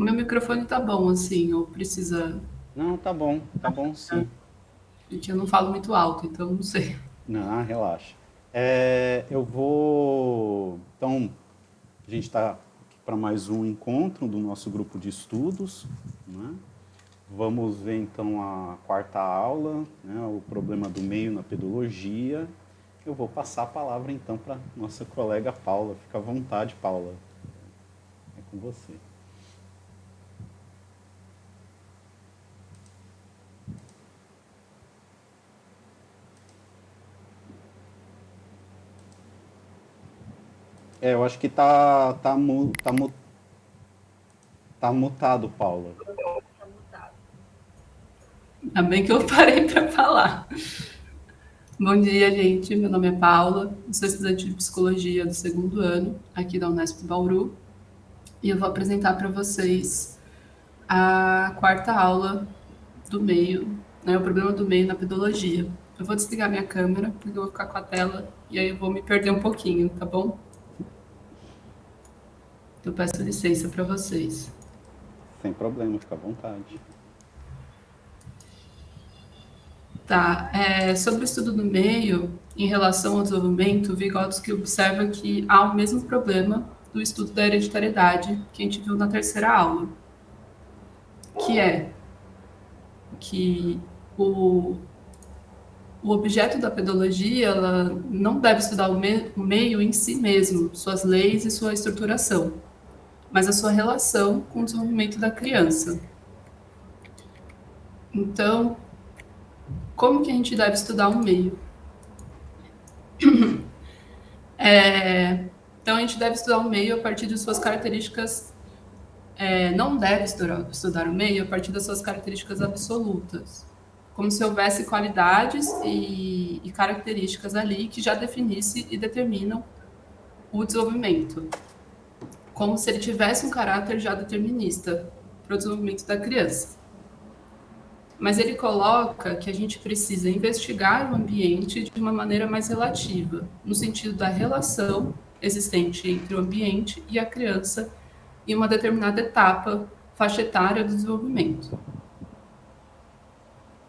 O meu microfone tá bom, assim, ou precisa... Não, tá bom sim. Gente, eu não falo muito alto, então não sei. Não, relaxa. Eu vou. Então, a gente está aqui para mais um encontro do nosso grupo de estudos, né? Vamos ver então a quarta aula, né, o problema do meio na pedologia. Eu vou passar a palavra então para nossa colega Paula. Fica à vontade, Paula. É com você. Eu acho que tá mutado, Paula. Ainda bem que eu parei para falar. Bom dia, gente. Meu nome é Paula, sou estudante de psicologia do segundo ano, aqui da Unesp Bauru, e eu vou apresentar para vocês a quarta aula do meio, né, o problema do meio na pedologia. Eu vou desligar minha câmera, porque eu vou ficar com a tela, e aí eu vou me perder um pouquinho, tá bom? Eu peço licença para vocês. Sem problema, fica à vontade. Tá, sobre o estudo do meio, em relação ao desenvolvimento, Vygotsky observa que há o mesmo problema do estudo da hereditariedade que a gente viu na terceira aula, que é que o, o objeto da pedologia ela não deve estudar o meio em si mesmo, suas leis e sua estruturação, mas a sua relação com o desenvolvimento da criança. Então, como que a gente deve estudar o meio? Então, a gente deve estudar o meio a partir de suas características. Não deve estudar o meio a partir das suas características absolutas, como se houvesse qualidades e características ali que já definisse e determinam o desenvolvimento, como se ele tivesse um caráter já determinista para o desenvolvimento da criança. Mas ele coloca que a gente precisa investigar o ambiente de uma maneira mais relativa, no sentido da relação existente entre o ambiente e a criança em uma determinada etapa faixa etária do desenvolvimento.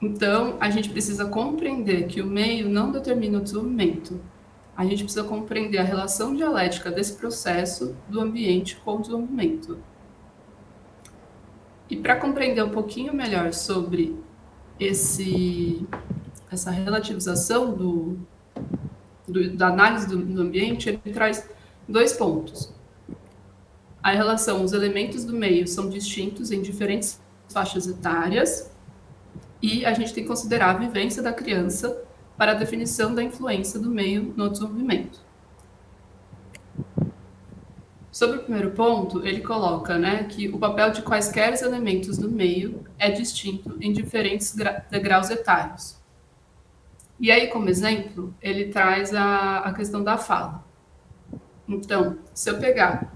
Então, a gente precisa compreender que o meio não determina o desenvolvimento. A gente precisa compreender a relação dialética desse processo do ambiente com o desenvolvimento. E para compreender um pouquinho melhor sobre essa relativização da análise do ambiente, ele traz dois pontos. A relação, os elementos do meio são distintos em diferentes faixas etárias, e a gente tem que considerar a vivência da criança para a definição da influência do meio no desenvolvimento. Sobre o primeiro ponto, ele coloca, né, que o papel de quaisquer elementos do meio é distinto em diferentes degraus etários. E aí, como exemplo, ele traz a questão da fala. Então, se eu pegar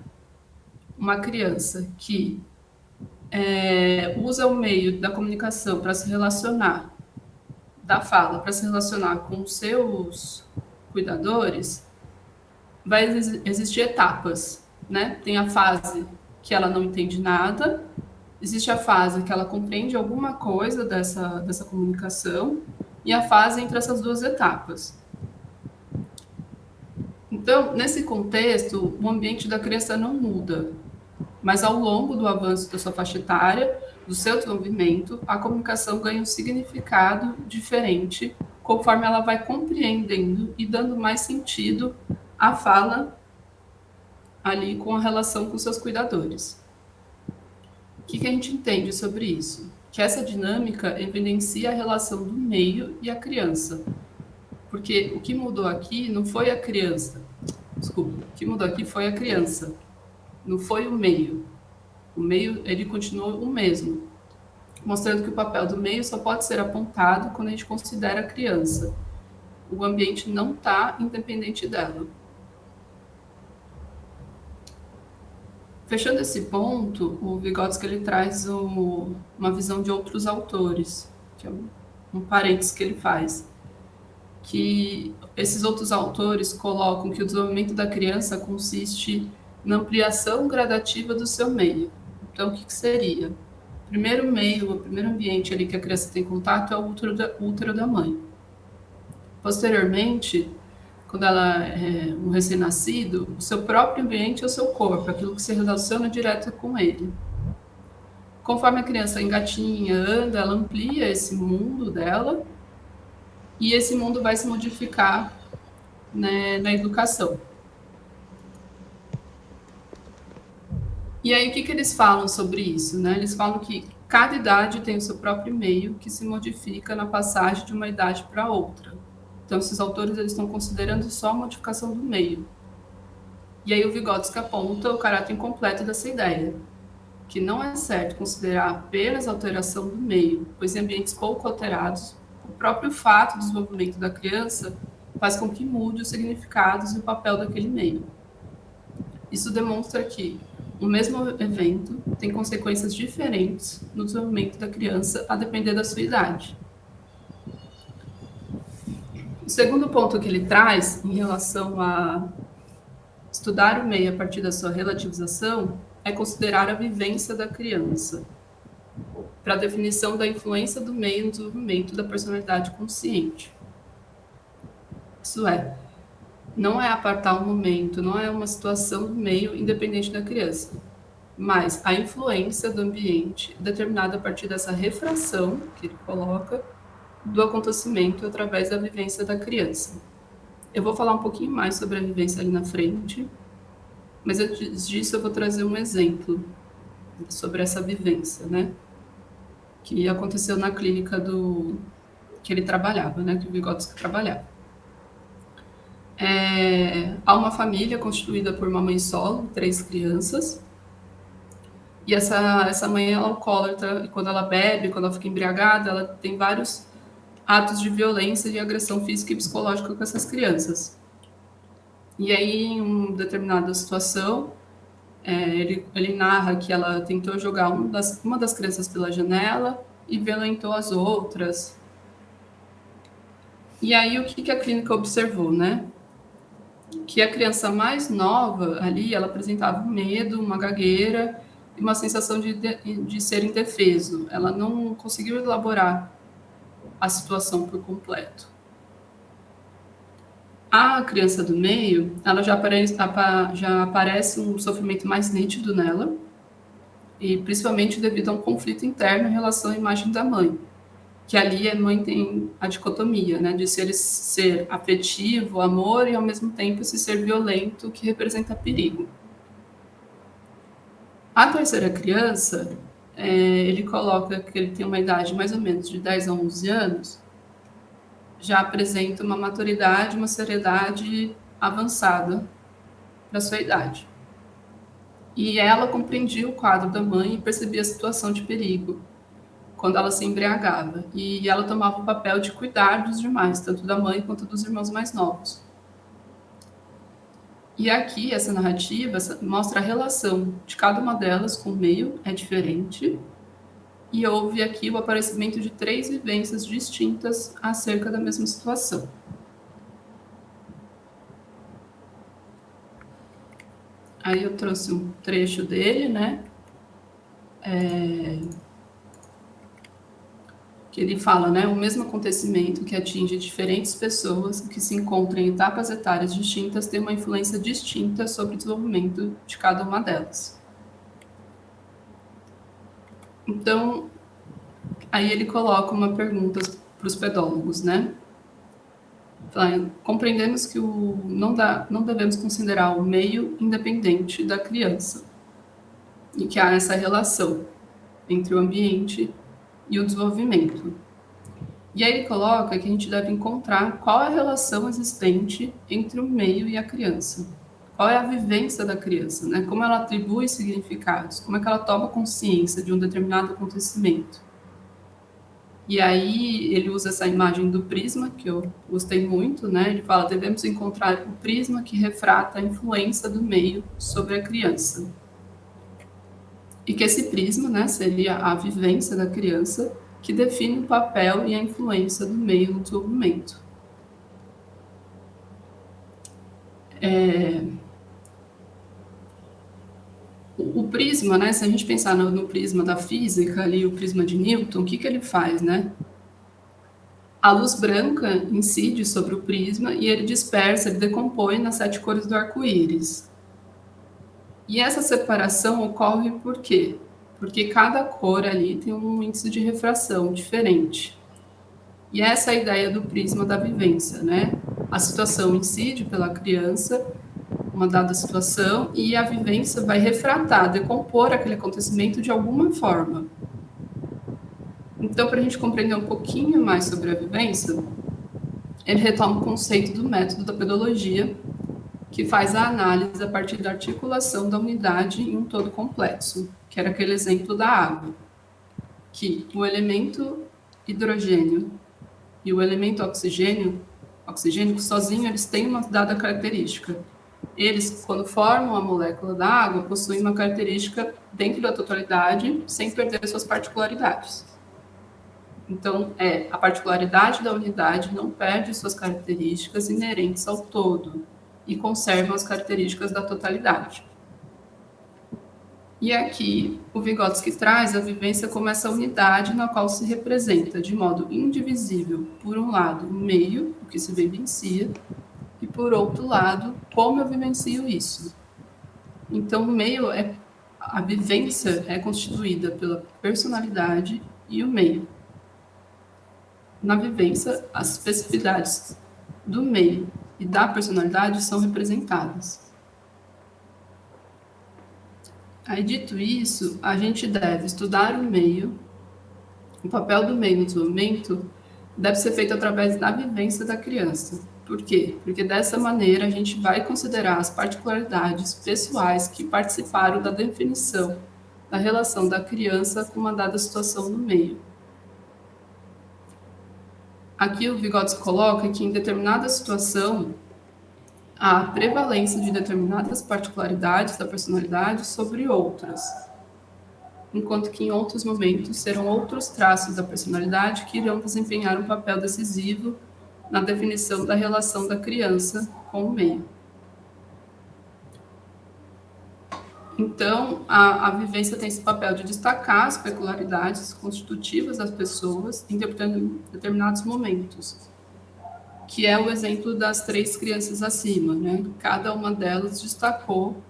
uma criança que usa o meio da comunicação para se relacionar, da fala, para se relacionar com os seus cuidadores, vai existir etapas, né? Tem a fase que ela não entende nada, existe a fase que ela compreende alguma coisa dessa comunicação, e a fase entre essas duas etapas. Então, nesse contexto, o ambiente da criança não muda, mas ao longo do avanço da sua faixa etária, do seu desenvolvimento, a comunicação ganha um significado diferente conforme ela vai compreendendo e dando mais sentido à fala ali com a relação com seus cuidadores. O que a gente entende sobre isso? Que essa dinâmica evidencia a relação do meio e a criança. Porque o que mudou aqui não foi a criança. Desculpa, o que mudou aqui foi a criança. Não foi o meio. O meio, ele continuou o mesmo, mostrando que o papel do meio só pode ser apontado quando a gente considera a criança. O ambiente não está independente dela. Fechando esse ponto, o Vygotsky ele traz uma visão de outros autores, que é um parênteses que ele faz, que esses outros autores colocam que o desenvolvimento da criança consiste na ampliação gradativa do seu meio. Então, o que seria? O primeiro meio, o primeiro ambiente ali que a criança tem contato é o útero da mãe. Posteriormente, quando ela é um recém-nascido, o seu próprio ambiente é o seu corpo, aquilo que se relaciona direto com ele. Conforme a criança engatinha, anda, ela amplia esse mundo dela e esse mundo vai se modificar, né, na educação. E aí, o que eles falam sobre isso? Né? Eles falam que cada idade tem o seu próprio meio que se modifica na passagem de uma idade para outra. Então, esses autores eles estão considerando só a modificação do meio. E aí o Vygotsky aponta o caráter incompleto dessa ideia, que não é certo considerar apenas a alteração do meio, pois em ambientes pouco alterados, o próprio fato do desenvolvimento da criança faz com que mude os significados e o papel daquele meio. Isso demonstra que o mesmo evento tem consequências diferentes no desenvolvimento da criança a depender da sua idade. O segundo ponto que ele traz em relação a estudar o meio a partir da sua relativização é considerar a vivência da criança, para a definição da influência do meio no desenvolvimento da personalidade consciente. Isso é, não é apartar um momento, não é uma situação do meio independente da criança, mas a influência do ambiente determinada a partir dessa refração que ele coloca do acontecimento através da vivência da criança. Eu vou falar um pouquinho mais sobre a vivência ali na frente, mas antes disso eu vou trazer um exemplo sobre essa vivência, né? Que aconteceu na clínica que ele trabalhava, né? Que o Vygotsky trabalhava. Há uma família constituída por uma mãe solo, 3 crianças, e essa mãe é alcoólatra, e quando ela bebe, quando ela fica embriagada, ela tem vários atos de violência e agressão física e psicológica com essas crianças. E aí, em uma determinada situação, ele narra que ela tentou jogar uma das crianças pela janela e violentou as outras. E aí, o que a clínica observou, né? Que a criança mais nova ali, ela apresentava um medo, uma gagueira e uma sensação de ser indefeso. Ela não conseguiu elaborar a situação por completo. A criança do meio, ela já aparece um sofrimento mais nítido nela, e principalmente devido a um conflito interno em relação à imagem da mãe, que ali a mãe tem a dicotomia, né, de ser afetivo, amor, e ao mesmo tempo se ser violento, que representa perigo. A terceira criança, ele coloca que ele tem uma idade mais ou menos de 10 a 11 anos, já apresenta uma maturidade, uma seriedade avançada para sua idade. E ela compreendia o quadro da mãe e percebia a situação de perigo quando ela se embriagava. E ela tomava o papel de cuidar dos demais, tanto da mãe quanto dos irmãos mais novos. E aqui, essa narrativa mostra a relação de cada uma delas com o meio, é diferente. E houve aqui o aparecimento de 3 vivências distintas acerca da mesma situação. Aí eu trouxe um trecho dele, né? Que ele fala, né? O mesmo acontecimento que atinge diferentes pessoas que se encontram em etapas etárias distintas tem uma influência distinta sobre o desenvolvimento de cada uma delas. Então, aí ele coloca uma pergunta para os pedólogos, né? Compreendemos que não devemos considerar o meio independente da criança e que há essa relação entre o ambiente e o desenvolvimento. E aí ele coloca que a gente deve encontrar qual é a relação existente entre o meio e a criança. Qual é a vivência da criança, né? Como ela atribui significados, como é que ela toma consciência de um determinado acontecimento. E aí ele usa essa imagem do prisma, que eu gostei muito, né? Ele fala, devemos encontrar o prisma que refrata a influência do meio sobre a criança. E que esse prisma, né, seria a vivência da criança, que define o papel e a influência do meio no desenvolvimento. O prisma, né? Se a gente pensar no prisma da física, ali, o prisma de Newton, o que ele faz, né? A luz branca incide sobre o prisma e ele dispersa, ele decompõe nas 7 cores do arco-íris. E essa separação ocorre por quê? Porque cada cor ali tem um índice de refração diferente. E essa é a ideia do prisma da vivência, né? A situação incide pela criança, uma dada situação, e a vivência vai refratar, decompor aquele acontecimento de alguma forma. Então, para a gente compreender um pouquinho mais sobre a vivência, ele retoma o conceito do método da pedologia, que faz a análise a partir da articulação da unidade em um todo complexo, que era aquele exemplo da água, que o elemento hidrogênio e o elemento oxigênio sozinho, eles têm uma dada característica. Eles, quando formam a molécula da água, possuem uma característica dentro da totalidade, sem perder suas particularidades. Então, a particularidade da unidade não perde suas características inerentes ao todo e conserva as características da totalidade. E aqui, o Vygotsky traz a vivência como essa unidade na qual se representa de modo indivisível, por um lado, o meio, o que se vivencia, e por outro lado, como eu vivencio isso. Então, o meio a vivência é constituída pela personalidade e o meio. Na vivência, as especificidades do meio e da personalidade são representadas. Aí, dito isso, a gente deve estudar o meio, o papel do meio no desenvolvimento deve ser feito através da vivência da criança. Por quê? Porque dessa maneira a gente vai considerar as particularidades pessoais que participaram da definição da relação da criança com uma dada situação no meio. Aqui o Vygotsky coloca que em determinada situação há prevalência de determinadas particularidades da personalidade sobre outras, enquanto que em outros momentos serão outros traços da personalidade que irão desempenhar um papel decisivo na definição da relação da criança com o meio. Então, a vivência tem esse papel de destacar as peculiaridades constitutivas das pessoas em determinados momentos, que é o exemplo das 3 crianças acima, né? Cada uma delas destacou,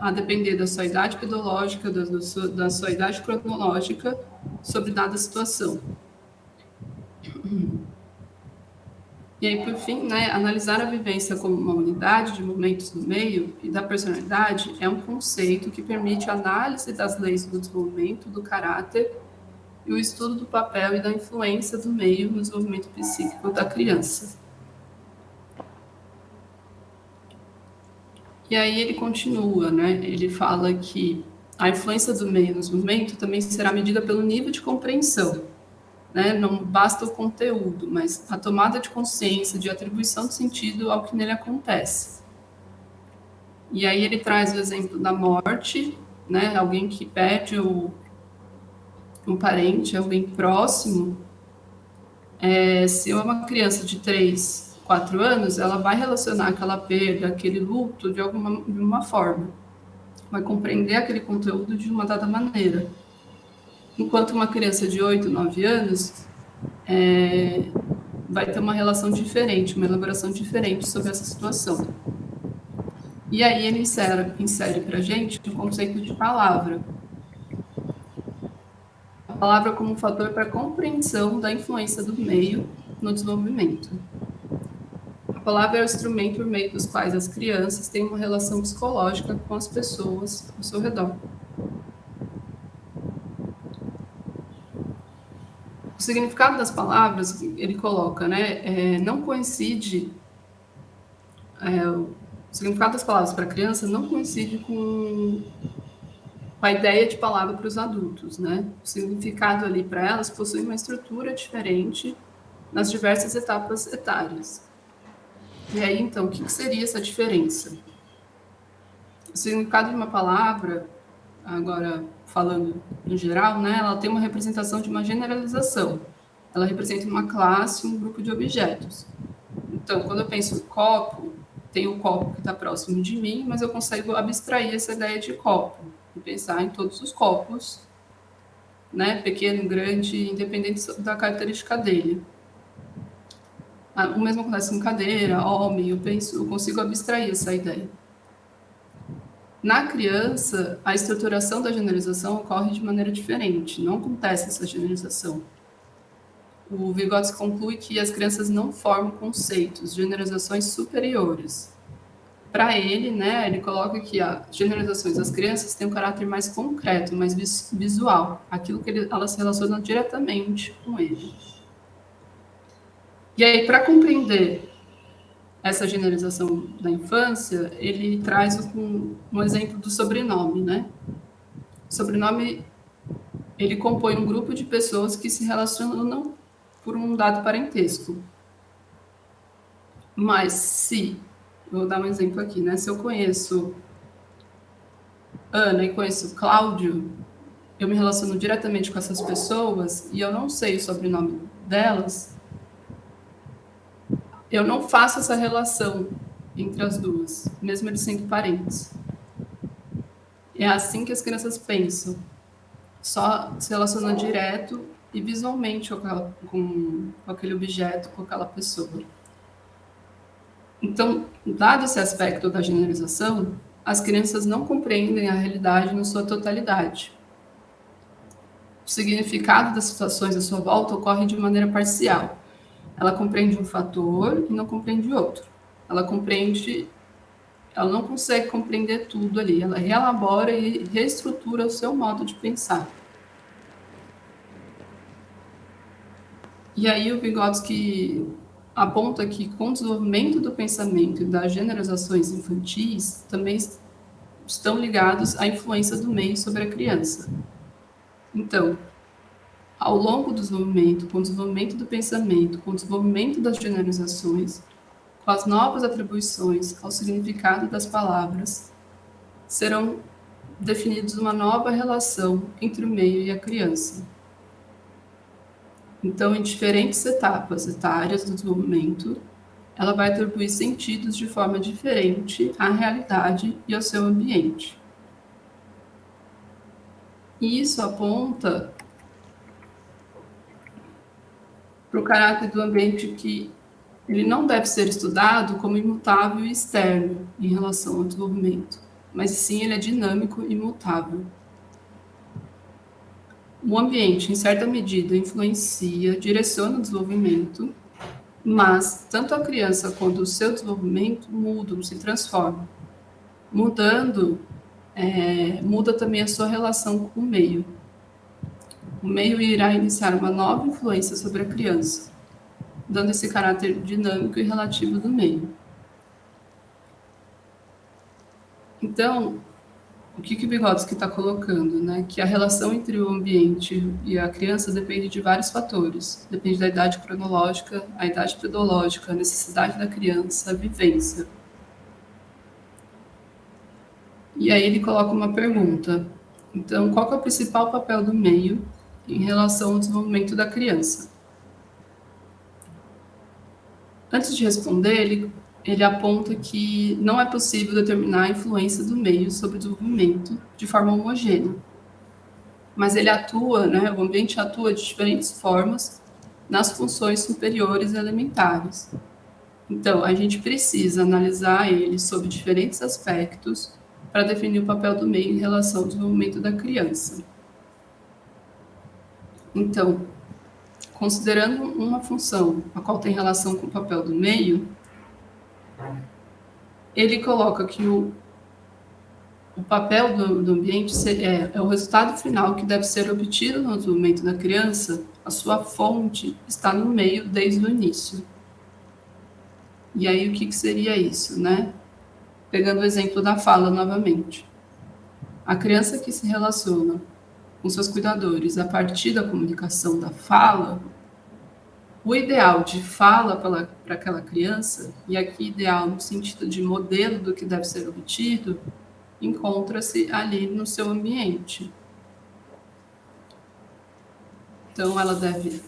a depender da sua idade pedológica, da sua idade cronológica, sobre dada situação. E aí, por fim, né, analisar a vivência como uma unidade de momentos do meio e da personalidade é um conceito que permite a análise das leis do desenvolvimento, do caráter e o estudo do papel e da influência do meio no desenvolvimento psíquico da criança. E aí ele continua, né? Ele fala que a influência do meio no desenvolvimento também será medida pelo nível de compreensão, né? Não basta o conteúdo, mas a tomada de consciência, de atribuição de sentido ao que nele acontece. E aí ele traz o exemplo da morte, né? Alguém que perde um parente, alguém próximo. Se é uma criança de 3, 4 anos, ela vai relacionar aquela perda, aquele luto de uma forma. Vai compreender aquele conteúdo de uma dada maneira. Enquanto uma criança de 8, 9 anos vai ter uma relação diferente, uma elaboração diferente sobre essa situação. E aí ele insere para a gente o conceito de palavra. A palavra como um fator para a compreensão da influência do meio no desenvolvimento. A palavra é o instrumento por meio dos quais as crianças têm uma relação psicológica com as pessoas ao seu redor. O significado das palavras, ele coloca, né, não coincide, o significado das palavras para a criança não coincide com a ideia de palavra para os adultos, né? O significado ali para elas possui uma estrutura diferente nas diversas etapas etárias. E aí, então, o que seria essa diferença? O significado de uma palavra, agora falando em geral, né, ela tem uma representação de uma generalização. Ela representa uma classe, um grupo de objetos. Então, quando eu penso em copo, tem o copo que está próximo de mim, mas eu consigo abstrair essa ideia de copo. pensar em todos os corpos, né? Pequeno, grande, independente da característica dele. O mesmo acontece com cadeira, homem, eu consigo abstrair essa ideia. Na criança, a estruturação da generalização ocorre de maneira diferente, não acontece essa generalização. O Vygotsky conclui que as crianças não formam conceitos, generalizações superiores. Para ele, né, ele coloca que as generalizações das crianças têm um caráter mais concreto, mais visual, aquilo que elas se relacionam diretamente com ele. E aí, para compreender essa generalização da infância, ele traz um exemplo do sobrenome, né? O sobrenome, ele compõe um grupo de pessoas que se relacionam por um dado parentesco. Mas vou dar um exemplo aqui, né? Se eu conheço Ana e conheço Cláudio, eu me relaciono diretamente com essas pessoas e eu não sei o sobrenome delas, eu não faço essa relação entre as duas, mesmo eles sendo parentes. É assim que as crianças pensam. Só se relaciona direto e visualmente com aquele objeto, com aquela pessoa. Então, dado esse aspecto da generalização, as crianças não compreendem a realidade na sua totalidade. O significado das situações à sua volta ocorre de maneira parcial. Ela compreende um fator e não compreende outro. Ela não consegue compreender tudo ali. Ela reelabora e reestrutura o seu modo de pensar. E aí o Vygotsky aponta que com o desenvolvimento do pensamento e das generalizações infantis também estão ligados à influência do meio sobre a criança. Então, ao longo do desenvolvimento, com o desenvolvimento do pensamento, com o desenvolvimento das generalizações, com as novas atribuições ao significado das palavras, serão definidos uma nova relação entre o meio e a criança. Então, em diferentes etapas etárias do desenvolvimento, ela vai atribuir sentidos de forma diferente à realidade e ao seu ambiente. E isso aponta para o caráter do ambiente que ele não deve ser estudado como imutável e externo em relação ao desenvolvimento, mas sim ele é dinâmico e mutável. O ambiente, em certa medida, influencia, direciona o desenvolvimento, mas tanto a criança quanto o seu desenvolvimento mudam, se transformam. Mudando, muda também a sua relação com o meio. O meio irá iniciar uma nova influência sobre a criança, dando esse caráter dinâmico e relativo do meio. Então, o que o Vygotsky está colocando, né? Que a relação entre o ambiente e a criança depende de vários fatores. Depende da idade cronológica, a idade pedagógica, a necessidade da criança, a vivência. E aí ele coloca uma pergunta. Então, qual que é o principal papel do meio em relação ao desenvolvimento da criança? Antes de responder, ele aponta que não é possível determinar a influência do meio sobre o desenvolvimento de forma homogênea. Mas ele atua, né, o ambiente atua de diferentes formas nas funções superiores e elementares. Então, a gente precisa analisar ele sob diferentes aspectos para definir o papel do meio em relação ao desenvolvimento da criança. Então, considerando uma função a qual tem relação com o papel do meio, ele coloca que o papel do ambiente é o resultado final que deve ser obtido no desenvolvimento da criança, a sua fonte está no meio desde o início. E aí, o que seria isso, né? Pegando o exemplo da fala novamente. A criança que se relaciona com seus cuidadores a partir da comunicação da fala, o ideal de fala para aquela criança, e aqui ideal no sentido de modelo do que deve ser obtido, encontra-se ali no seu ambiente. Então, ela deve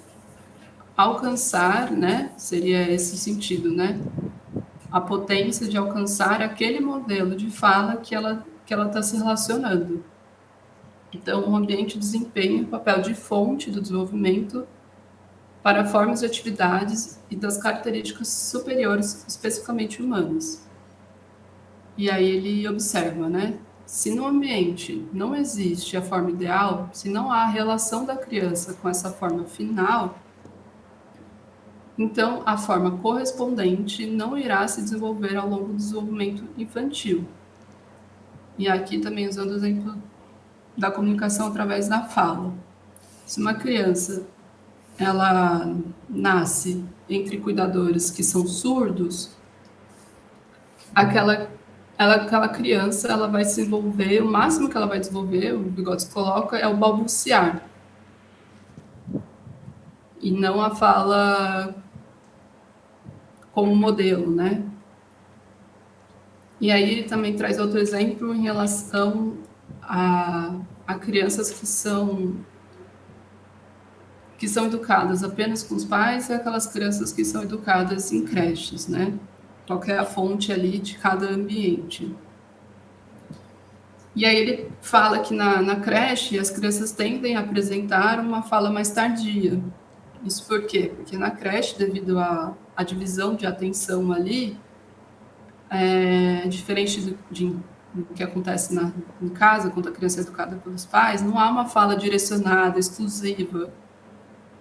alcançar, né? Seria esse o sentido, né? A potência de alcançar aquele modelo de fala que ela está se relacionando. Então, o ambiente desempenha o papel de fonte do desenvolvimento para formas de atividades e das características superiores, especificamente humanas. E aí ele observa, né? Se no ambiente não existe a forma ideal, se não há a relação da criança com essa forma final, então a forma correspondente não irá se desenvolver ao longo do desenvolvimento infantil. E aqui também usando o exemplo da comunicação através da fala. Se uma criança ela nasce entre cuidadores que são surdos, aquela criança ela vai se desenvolver, o máximo que ela vai desenvolver, o Vygotsky coloca, é o balbuciar. E não a fala como modelo, né? E aí ele também traz outro exemplo em relação a crianças que são educadas apenas com os pais e aquelas crianças que são educadas em creches, né? Qual é a fonte ali de cada ambiente. E aí ele fala que na creche as crianças tendem a apresentar uma fala mais tardia. Isso por quê? Porque na creche, devido à divisão de atenção ali, diferente do que acontece em casa, quando a criança é educada pelos pais, não há uma fala direcionada, exclusiva,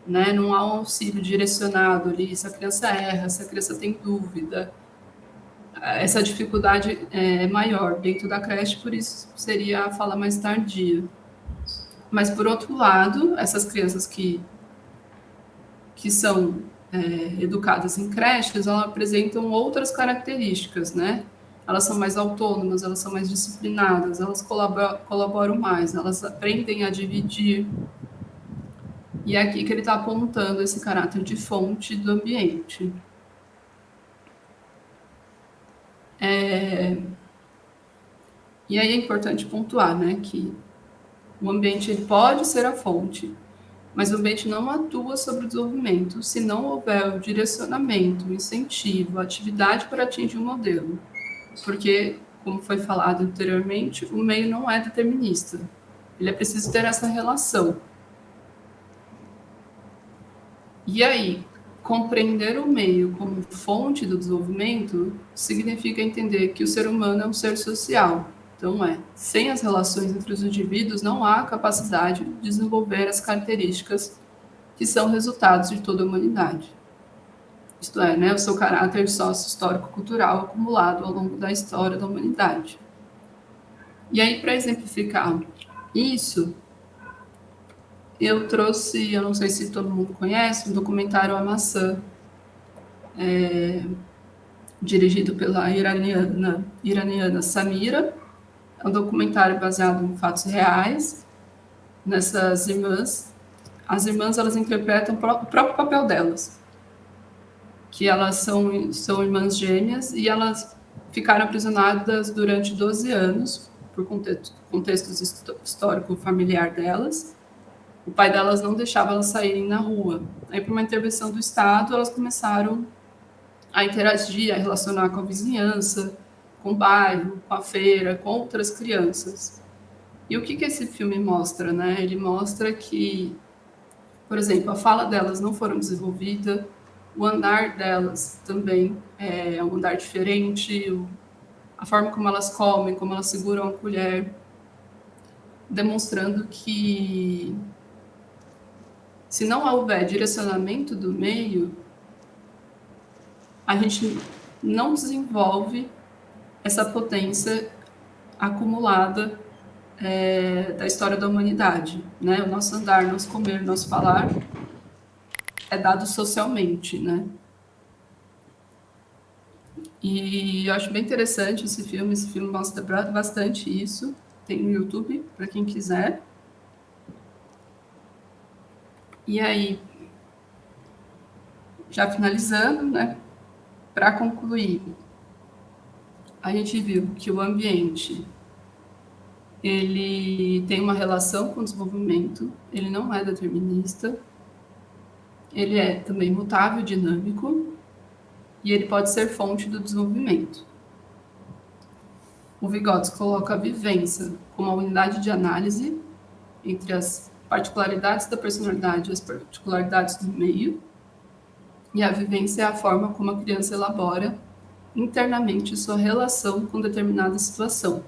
né? Não há um auxílio direcionado ali, se a criança erra, se a criança tem dúvida. Essa dificuldade é maior dentro da creche, por isso seria a fala mais tardia. Mas, por outro lado, essas crianças que são educadas em creches, elas apresentam outras características, né? Elas são mais autônomas, elas são mais disciplinadas, elas colaboram mais, elas aprendem a dividir. E é aqui que ele está apontando esse caráter de fonte do ambiente. E aí é importante pontuar, né, que o ambiente ele pode ser a fonte, mas o ambiente não atua sobre o desenvolvimento se não houver o direcionamento, o incentivo, a atividade para atingir o modelo. Porque, como foi falado anteriormente, o meio não é determinista. Ele é preciso ter essa relação. E aí, compreender o meio como fonte do desenvolvimento significa entender que o ser humano é um ser social. Então, sem as relações entre os indivíduos, não há capacidade de desenvolver as características que são resultados de toda a humanidade. Isto é, o seu caráter sócio-histórico-cultural acumulado ao longo da história da humanidade. E aí, para exemplificar isso, eu trouxe, eu não sei se todo mundo conhece, um documentário A Maçã, dirigido pela iraniana Samira. É um documentário baseado em fatos reais, nessas irmãs. As irmãs, elas interpretam o próprio papel delas, que elas são irmãs gêmeas e elas ficaram aprisionadas durante 12 anos por contextos histórico-familiar delas. O pai delas não deixava elas saírem na rua. Aí, por uma intervenção do Estado, elas começaram a interagir, a relacionar com a vizinhança, com o bairro, com a feira, com outras crianças. E o que esse filme mostra, né? Ele mostra que, por exemplo, a fala delas não foram desenvolvida, o andar delas também é um andar diferente, a forma como elas comem, como elas seguram a colher, demonstrando que se não houver direcionamento do meio, a gente não desenvolve essa potência acumulada da história da humanidade, né? O nosso andar, nosso comer, nosso falar é dado socialmente, né? E eu acho bem interessante esse filme mostra bastante isso, tem no YouTube, para quem quiser. E aí, já finalizando, né? Para concluir, a gente viu que o ambiente ele tem uma relação com o desenvolvimento, ele não é determinista, ele é também mutável, dinâmico, e ele pode ser fonte do desenvolvimento. O Vygotsky coloca a vivência como a unidade de análise entre as particularidades da personalidade e as particularidades do meio, e a vivência é a forma como a criança elabora internamente sua relação com determinada situação.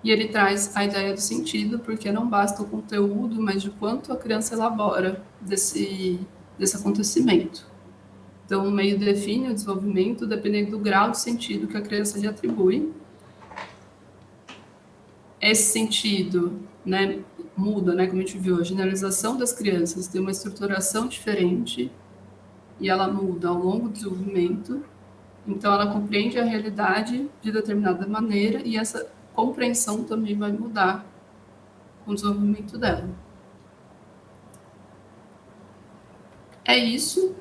E ele traz a ideia do sentido, porque não basta o conteúdo, mas de quanto a criança elabora desse acontecimento. Então, o meio define o desenvolvimento dependendo do grau de sentido que a criança lhe atribui. Esse sentido, né, muda, né, como a gente viu, a generalização das crianças tem uma estruturação diferente e ela muda ao longo do desenvolvimento. Então, ela compreende a realidade de determinada maneira e essa compreensão também vai mudar com o desenvolvimento dela. É isso.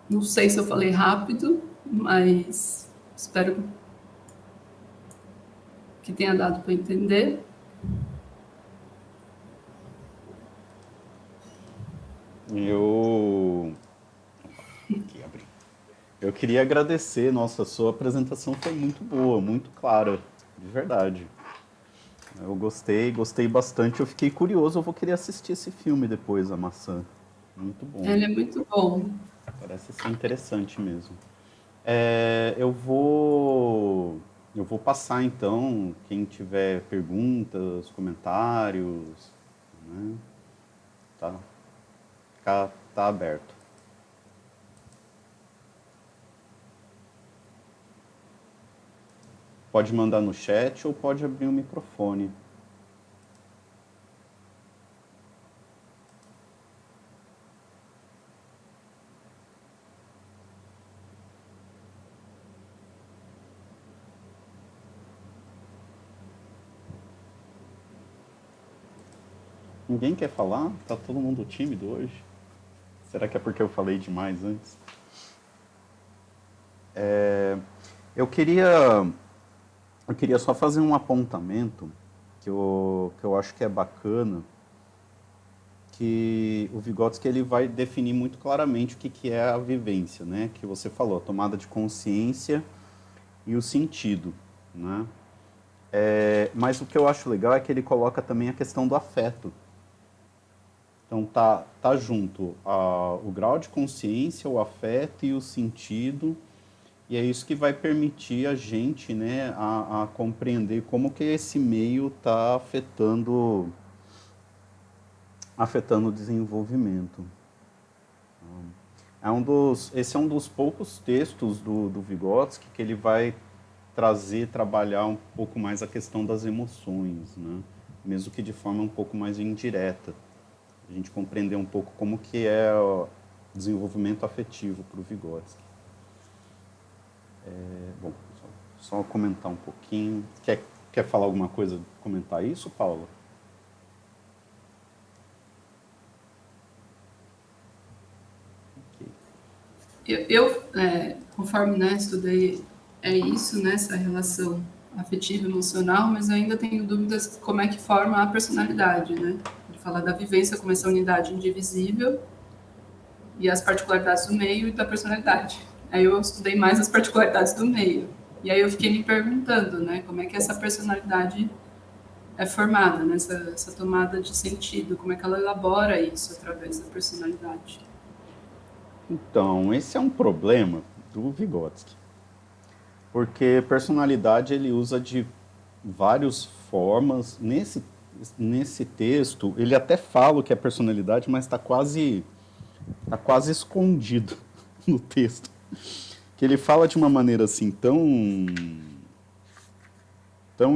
Não sei se eu falei rápido, mas espero que tenha dado para entender. Eu queria agradecer, nossa, a sua apresentação foi muito boa, muito clara, de verdade. Eu gostei bastante, eu fiquei curioso, eu vou querer assistir esse filme depois, A Maçã. Muito bom. Ele é muito bom. Parece ser interessante mesmo. Eu vou passar então, quem tiver perguntas, comentários, né? Tá aberto. Pode mandar no chat ou pode abrir o microfone. Ninguém quer falar? Tá todo mundo tímido hoje? Será que é porque eu falei demais antes? Eu queria só fazer um apontamento que eu acho que é bacana, que o Vygotsky ele vai definir muito claramente o que é a vivência, né? Que você falou, a tomada de consciência e o sentido, né? Mas o que eu acho legal é que ele coloca também a questão do afeto. Então tá junto o grau de consciência, o afeto e o sentido, e é isso que vai permitir a gente, né, a compreender como que esse meio está afetando o desenvolvimento. Esse é um dos poucos textos do Vygotsky que ele vai trabalhar um pouco mais a questão das emoções, né? Mesmo que de forma um pouco mais indireta. A gente compreender um pouco como que é o desenvolvimento afetivo para o Vygotsky. Bom, só comentar um pouquinho. Quer falar alguma coisa, comentar isso, Paula? Conforme, né, estudei, é isso, né, essa relação afetiva e emocional, mas ainda tenho dúvidas como é que forma a personalidade, né? De falar da vivência como essa unidade indivisível e as particularidades do meio e da personalidade. Aí eu estudei mais as particularidades do meio. E aí eu fiquei me perguntando, né, como é que essa personalidade é formada, né, essa tomada de sentido, como é que ela elabora isso através da personalidade. Então, esse é um problema do Vygotsky. Porque personalidade ele usa de várias formas. Nesse texto, ele até fala o que é personalidade, mas está quase escondido no texto. Que ele fala de uma maneira assim tão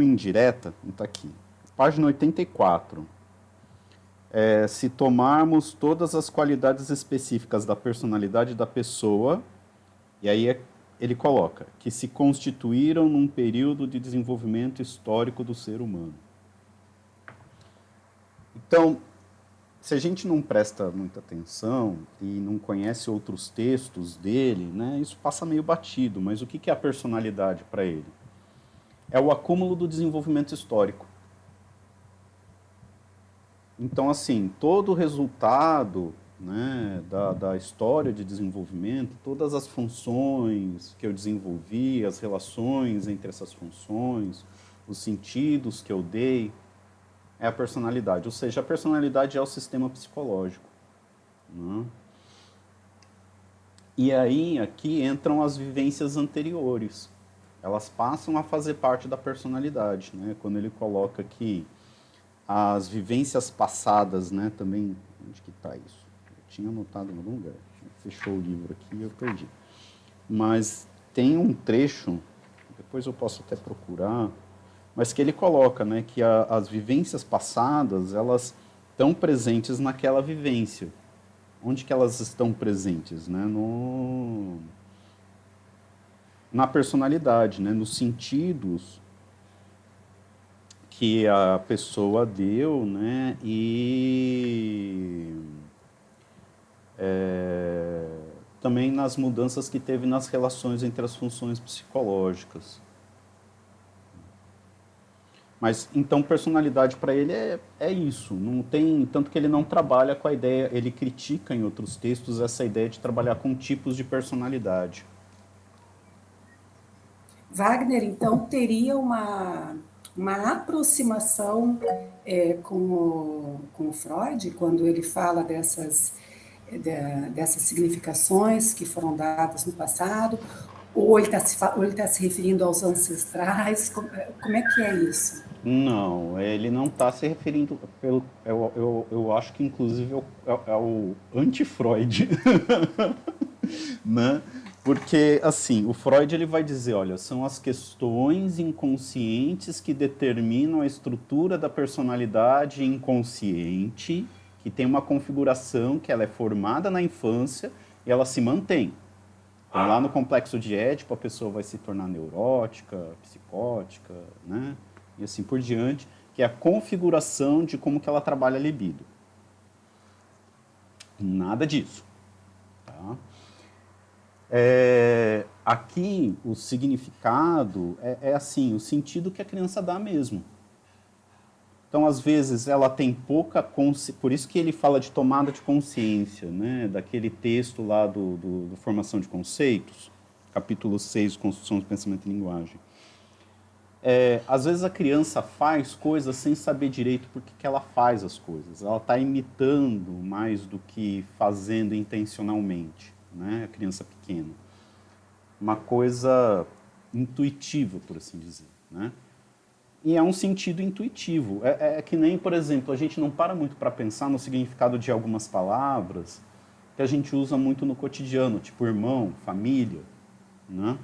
indireta. Está aqui. Página 84. Se tomarmos todas as qualidades específicas da personalidade da pessoa, e aí ele coloca, que se constituíram num período de desenvolvimento histórico do ser humano. Então, se a gente não presta muita atenção e não conhece outros textos dele, né, isso passa meio batido, mas o que é a personalidade para ele? É o acúmulo do desenvolvimento histórico. Então, assim, todo o resultado, né, da história de desenvolvimento, todas as funções que eu desenvolvi, as relações entre essas funções, os sentidos que eu dei, é a personalidade. Ou seja, a personalidade é o sistema psicológico. Né? E aí, aqui entram as vivências anteriores. Elas passam a fazer parte da personalidade. Né? Quando ele coloca aqui as vivências passadas, né? Também, onde que está isso? Eu tinha anotado em algum lugar. Fechou o livro aqui e eu perdi. Mas tem um trecho, depois eu posso até procurar, mas que ele coloca, né, que as vivências passadas, elas estão presentes naquela vivência. Onde que elas estão presentes? Né? Na personalidade, né? Nos sentidos que a pessoa deu, né? E também nas mudanças que teve nas relações entre as funções psicológicas. Mas, então, personalidade para ele é isso. Não tem, tanto que ele não trabalha com a ideia, ele critica em outros textos essa ideia de trabalhar com tipos de personalidade. Wagner, então, teria uma aproximação com o Freud, quando ele fala dessas significações que foram dadas no passado, ou ele está se referindo aos ancestrais? Como é que é isso? Não, ele não está se referindo. Eu acho que, inclusive, é o anti-Freud. Né? Porque, assim, o Freud ele vai dizer, olha, são as questões inconscientes que determinam a estrutura da personalidade inconsciente, que tem uma configuração que ela é formada na infância e ela se mantém. Então, lá no complexo de Édipo, a pessoa vai se tornar neurótica, psicótica, né? E assim por diante, que é a configuração de como que ela trabalha a libido. Nada disso. Tá? Aqui, o significado é assim, o sentido que a criança dá mesmo. Então, às vezes, ela tem pouca consciência, por isso que ele fala de tomada de consciência, né? Daquele texto lá do Formação de Conceitos, capítulo 6, Construção do Pensamento e Linguagem. Às vezes a criança faz coisas sem saber direito por que ela faz as coisas. Ela está imitando mais do que fazendo intencionalmente, né? A criança pequena. Uma coisa intuitiva, por assim dizer, né? E é um sentido intuitivo. É que nem, por exemplo, a gente não para muito para pensar no significado de algumas palavras que a gente usa muito no cotidiano, tipo irmão, família, né?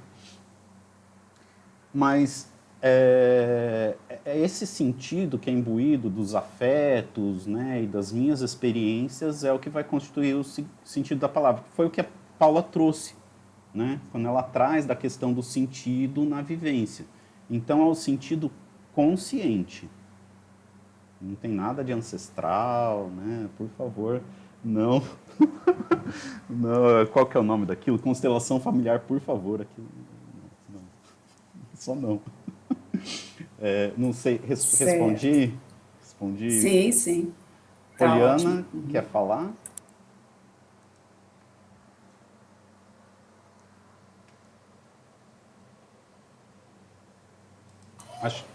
Mas é esse sentido que é imbuído dos afetos, né, e das minhas experiências é o que vai constituir o sentido da palavra. Foi o que a Paula trouxe, né, quando ela traz da questão do sentido na vivência. Então é o sentido consciente. Não tem nada de ancestral, né? Por favor, não. Não, qual que é o nome daquilo? Constelação familiar, por favor. Aquilo. Não. Só não. Não sei, respondi? Respondi. Sim, sim. Tá Poliana, ótimo. quer falar? Acho.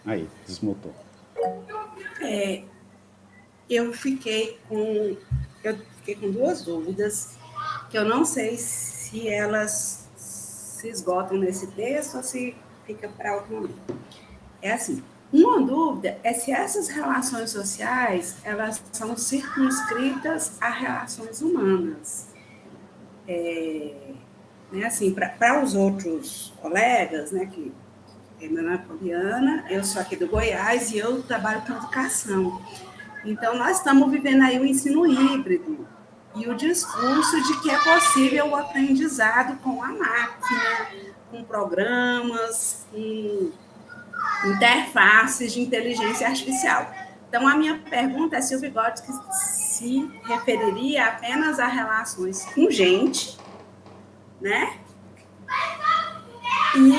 Aí, desmutou. Eu fiquei com duas dúvidas, que eu não sei se elas se esgotam nesse texto ou se fica para outro momento. É assim, uma dúvida é se essas relações sociais, elas são circunscritas a relações humanas. Né, assim, para os outros colegas, né, que meu nome é Poliana, eu sou aqui do Goiás e eu trabalho com educação. Então, nós estamos vivendo aí o ensino híbrido e o discurso de que é possível o aprendizado com a máquina, com programas, com interfaces de inteligência artificial. Então, a minha pergunta é se o Vygotsky se referiria apenas a relações com gente, né? E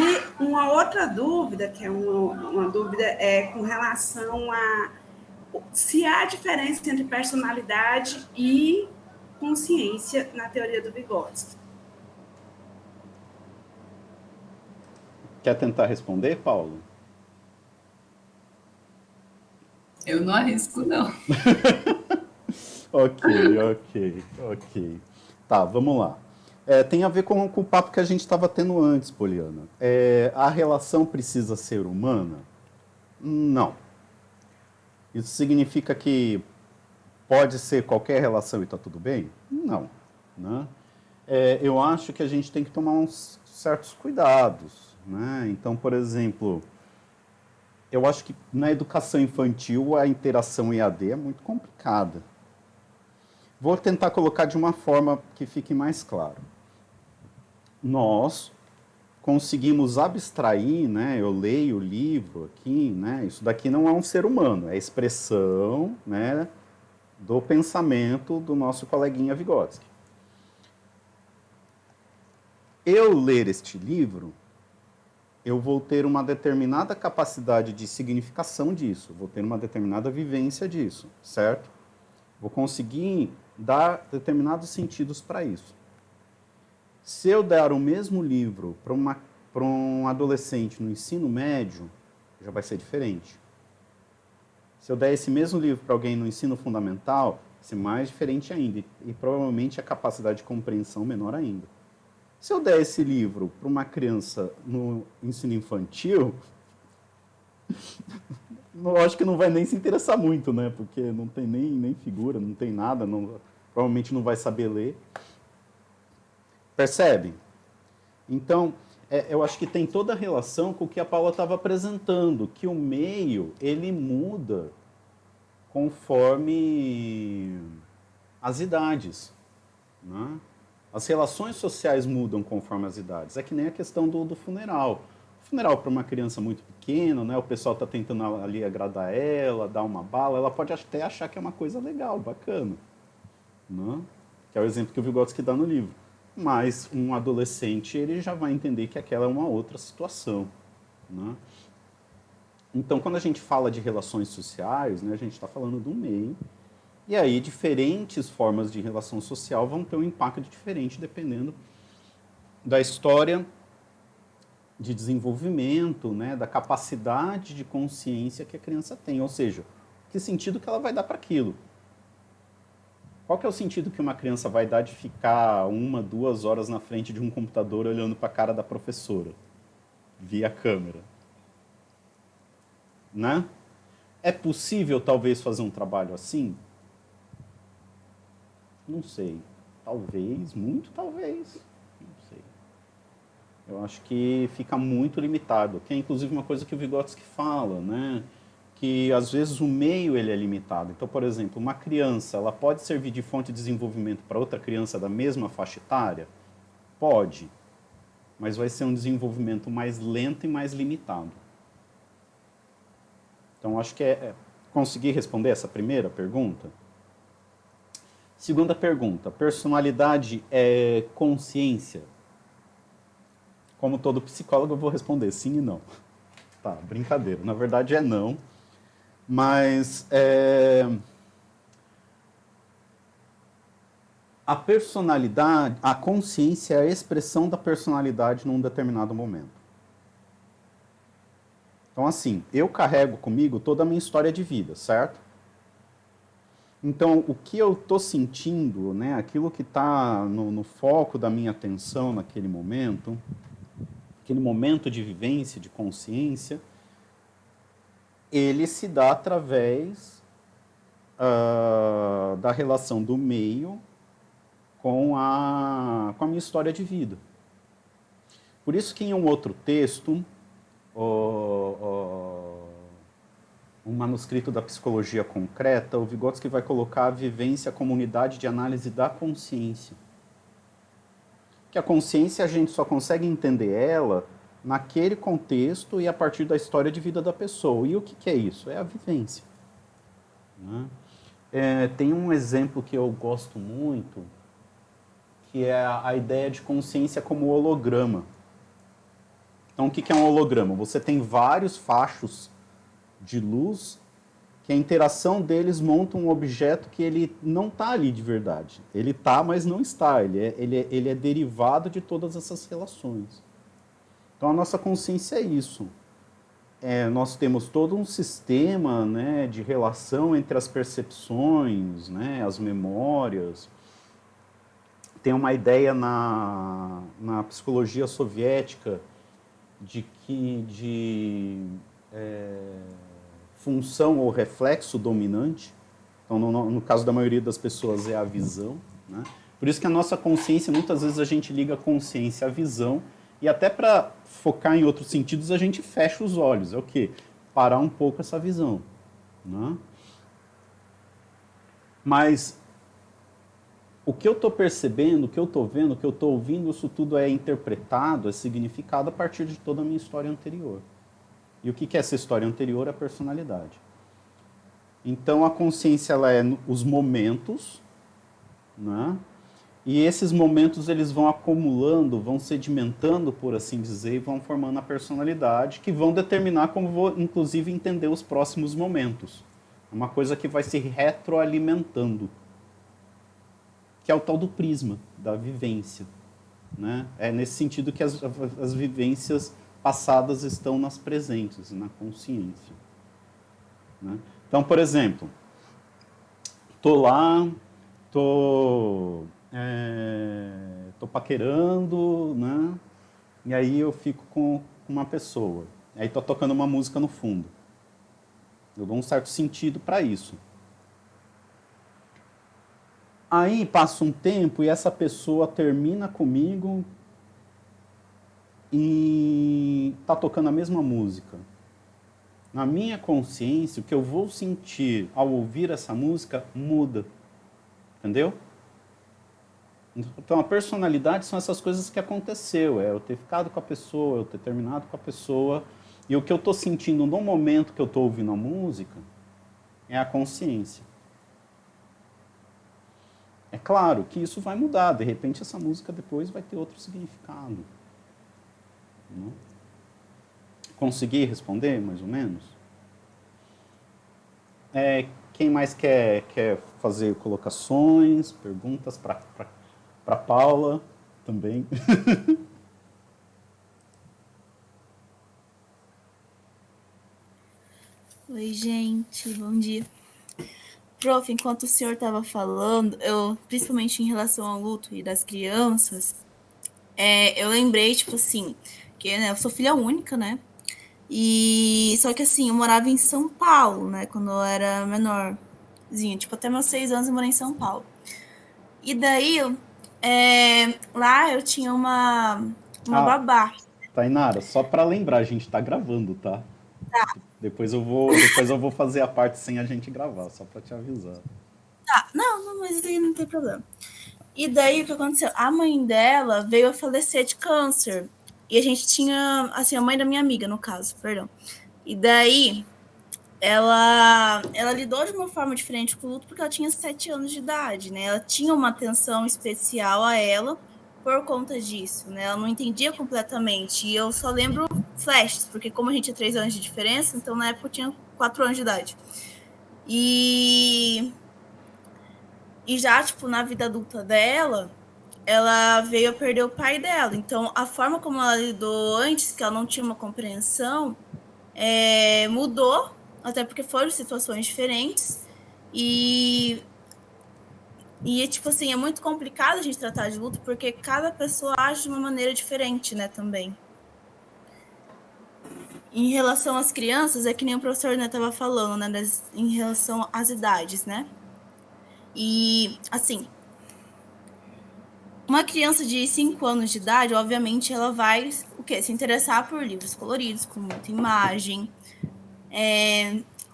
uma outra dúvida, que é uma dúvida com relação a se há diferença entre personalidade e consciência na teoria do Vygotsky. Quer tentar responder, Paulo? Eu não arrisco, não. Ok. Tá, vamos lá. Tem a ver com o papo que a gente estava tendo antes, Poliana. A relação precisa ser humana? Não. Isso significa que pode ser qualquer relação e está tudo bem? Não. Né? Eu acho que a gente tem que tomar uns certos cuidados. Né? Então, por exemplo, eu acho que na educação infantil a interação EAD é muito complicada. Vou tentar colocar de uma forma que fique mais claro. Nós conseguimos abstrair, né? Eu leio o livro aqui, né? Isso daqui não é um ser humano, é expressão, né, do pensamento do nosso coleguinha Vygotsky. Eu ler este livro, eu vou ter uma determinada capacidade de significação disso, vou ter uma determinada vivência disso, certo? Vou conseguir dar determinados sentidos para isso. Se eu der o mesmo livro para um adolescente no ensino médio, já vai ser diferente. Se eu der esse mesmo livro para alguém no ensino fundamental, vai ser mais diferente ainda. E provavelmente a capacidade de compreensão menor ainda. Se eu der esse livro para uma criança no ensino infantil, eu acho que não vai nem se interessar muito, né? Porque não tem nem figura, não tem nada, provavelmente não vai saber ler. Percebe? Então, eu acho que tem toda a relação com o que a Paula estava apresentando, que o meio, ele muda conforme as idades. Né? As relações sociais mudam conforme as idades. É que nem a questão do funeral. O funeral para uma criança muito pequena, né, o pessoal está tentando ali agradar ela, dar uma bala, ela pode até achar que é uma coisa legal, bacana. Né? Que é o exemplo que o Vygotsky dá no livro. Mas um adolescente, ele já vai entender que aquela é uma outra situação. Né? Então, quando a gente fala de relações sociais, né, a gente está falando do meio, e aí diferentes formas de relação social vão ter um impacto diferente dependendo da história de desenvolvimento, né, da capacidade de consciência que a criança tem, ou seja, que sentido que ela vai dar para aquilo. Qual que é o sentido que uma criança vai dar de ficar 1, 2 horas na frente de um computador olhando para a cara da professora, via câmera? Né? É possível, talvez, fazer um trabalho assim? Não sei. Talvez, muito talvez. Não sei. Eu acho que fica muito limitado, que é inclusive uma coisa que o Vygotsky fala, né? Que às vezes o meio ele é limitado. Então, por exemplo, uma criança, ela pode servir de fonte de desenvolvimento para outra criança da mesma faixa etária? Pode, mas vai ser um desenvolvimento mais lento e mais limitado. Então, acho que conseguir responder essa primeira pergunta? Segunda pergunta, personalidade é consciência? Como todo psicólogo, eu vou responder sim e não. Tá, brincadeira. Na verdade é não. Mas a personalidade, a consciência é a expressão da personalidade num determinado momento. Então, assim, eu carrego comigo toda a minha história de vida, certo? Então, o que eu estou sentindo, né, aquilo que está no foco da minha atenção naquele momento, aquele momento de vivência, de consciência, ele se dá através da relação do meio com a minha história de vida. Por isso que em um outro texto, um manuscrito da Psicologia Concreta, o Vygotsky vai colocar a vivência como unidade de análise da consciência. Que a consciência a gente só consegue entender ela naquele contexto e a partir da história de vida da pessoa. E o que é isso? É a vivência. Né? Tem um exemplo que eu gosto muito, que é a ideia de consciência como holograma. Então, o que é um holograma? Você tem vários fachos de luz que a interação deles monta um objeto que ele não está ali de verdade. Ele está, mas não está. Ele é derivado de todas essas relações. Então, a nossa consciência é isso. nós temos todo um sistema, né, de relação entre as percepções, né, as memórias. Tem uma ideia na psicologia soviética de função ou reflexo dominante. Então, no caso da maioria das pessoas, é a visão, né? Por isso que a nossa consciência, muitas vezes a gente liga a consciência à visão, e até para focar em outros sentidos, a gente fecha os olhos. É o quê? Parar um pouco essa visão, né? Mas o que eu estou percebendo, o que eu estou vendo, o que eu estou ouvindo, isso tudo é interpretado, é significado a partir de toda a minha história anterior. E o que é essa história anterior? É a personalidade. Então, a consciência, ela é os momentos, né? E esses momentos, eles vão acumulando, vão sedimentando, por assim dizer, e vão formando a personalidade, que vão determinar como vou, inclusive, entender os próximos momentos. É uma coisa que vai se retroalimentando, que é o tal do prisma, da vivência, né? É nesse sentido que as vivências passadas estão nas presentes, na consciência, né? Então, por exemplo, tô lá, tô paquerando, né? E aí eu fico com uma pessoa. Aí tô tocando uma música no fundo. Eu dou um certo sentido para isso. Aí passa um tempo e essa pessoa termina comigo e tá tocando a mesma música. Na minha consciência, o que eu vou sentir ao ouvir essa música muda. Entendeu? Então, a personalidade são essas coisas que aconteceu. É eu ter ficado com a pessoa, eu ter terminado com a pessoa. E o que eu estou sentindo no momento que eu estou ouvindo a música é a consciência. É claro que isso vai mudar. De repente, essa música depois vai ter outro significado. Não? Consegui responder, mais ou menos? Quem mais quer fazer colocações, perguntas para Paula também? Oi, gente, bom dia. Prof, enquanto o senhor estava falando, principalmente em relação ao luto e das crianças, eu lembrei, tipo assim, que né, eu sou filha única, né? E só que assim, eu morava em São Paulo, né? Quando eu era menorzinha, tipo, até meus 6 anos eu morei em São Paulo. E daí, lá eu tinha uma babá. Tainara, só para lembrar, a gente tá gravando, tá? Tá. Depois eu vou fazer a parte sem a gente gravar, só para te avisar. Tá, não, mas isso aí não tem problema. E daí, o que aconteceu? A mãe dela veio a falecer de câncer. E a gente tinha, assim, a mãe da minha amiga, no caso, perdão. E daí, ela lidou de uma forma diferente com o luto porque ela tinha 7 anos de idade, né? Ela tinha uma atenção especial a ela por conta disso, né? Ela não entendia completamente. E eu só lembro flashes, porque como a gente tinha 3 anos de diferença, então na época eu tinha 4 anos de idade. E já, tipo, na vida adulta dela, ela veio a perder o pai dela. Então, a forma como ela lidou antes, que ela não tinha uma compreensão, mudou, até porque foram situações diferentes. E, tipo assim, é muito complicado a gente tratar de luto, porque cada pessoa age de uma maneira diferente, né, também. Em relação às crianças, é que nem o professor né, estava falando, né, em relação às idades, né? E, assim, uma criança de 5 anos de idade, obviamente, ela vai se interessar por livros coloridos, com muita imagem.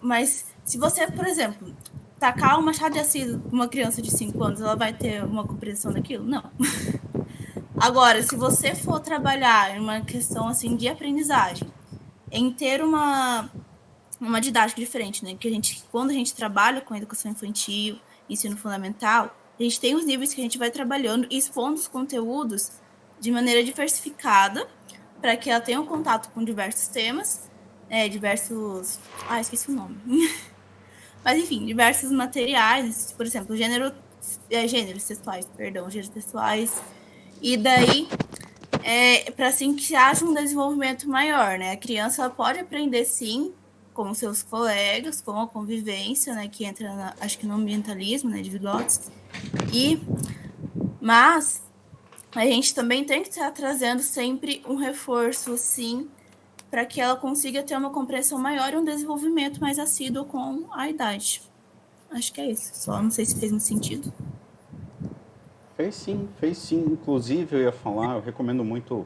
Mas se você, por exemplo, tacar uma Machado de Assis com uma criança de 5 anos, ela vai ter uma compreensão daquilo? Não. Agora, se você for trabalhar em uma questão assim, de aprendizagem, em ter uma didática diferente, né? Que quando a gente trabalha com educação infantil, ensino fundamental, a gente tem os níveis que a gente vai trabalhando e expondo os conteúdos de maneira diversificada para que ela tenha um contato com diversos temas, esqueci o nome. Mas, enfim, diversos materiais, por exemplo, gêneros textuais. E daí, para assim que haja um desenvolvimento maior, né? A criança ela pode aprender sim com seus colegas, com a convivência, né? Que entra, acho que no ambientalismo, né? De Vygotsky. Mas a gente também tem que estar trazendo sempre um reforço, sim, para que ela consiga ter uma compreensão maior e um desenvolvimento mais assíduo com a idade. Acho que é isso. Só não sei se fez muito sentido. Fez sim, fez sim. Inclusive, eu ia falar, eu recomendo muito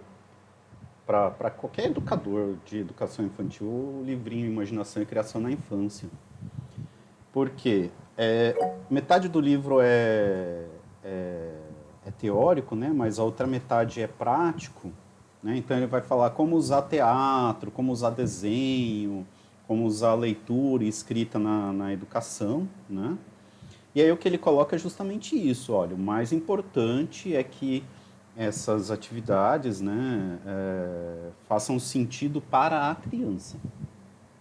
para qualquer educador de educação infantil o livrinho Imaginação e Criação na Infância. Porque metade do livro é teórico, né? Mas a outra metade é prático. Né? Então ele vai falar como usar teatro, como usar desenho, como usar leitura e escrita na educação. Né? E aí o que ele coloca é justamente isso. Olha, o mais importante é que essas atividades, né, façam sentido para a criança,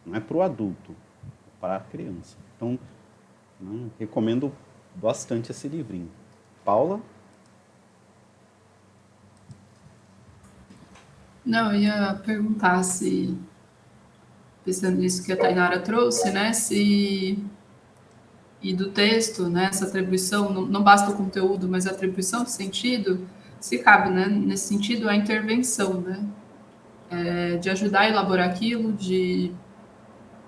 não é para o adulto, é para a criança. Então, né, recomendo bastante esse livrinho. Paula? Não, eu ia perguntar se, pensando nisso que a Tainara trouxe, né, se, e do texto, né, essa atribuição, não basta o conteúdo, mas a atribuição de sentido, se cabe, né, nesse sentido, a intervenção, né, de ajudar a elaborar aquilo, de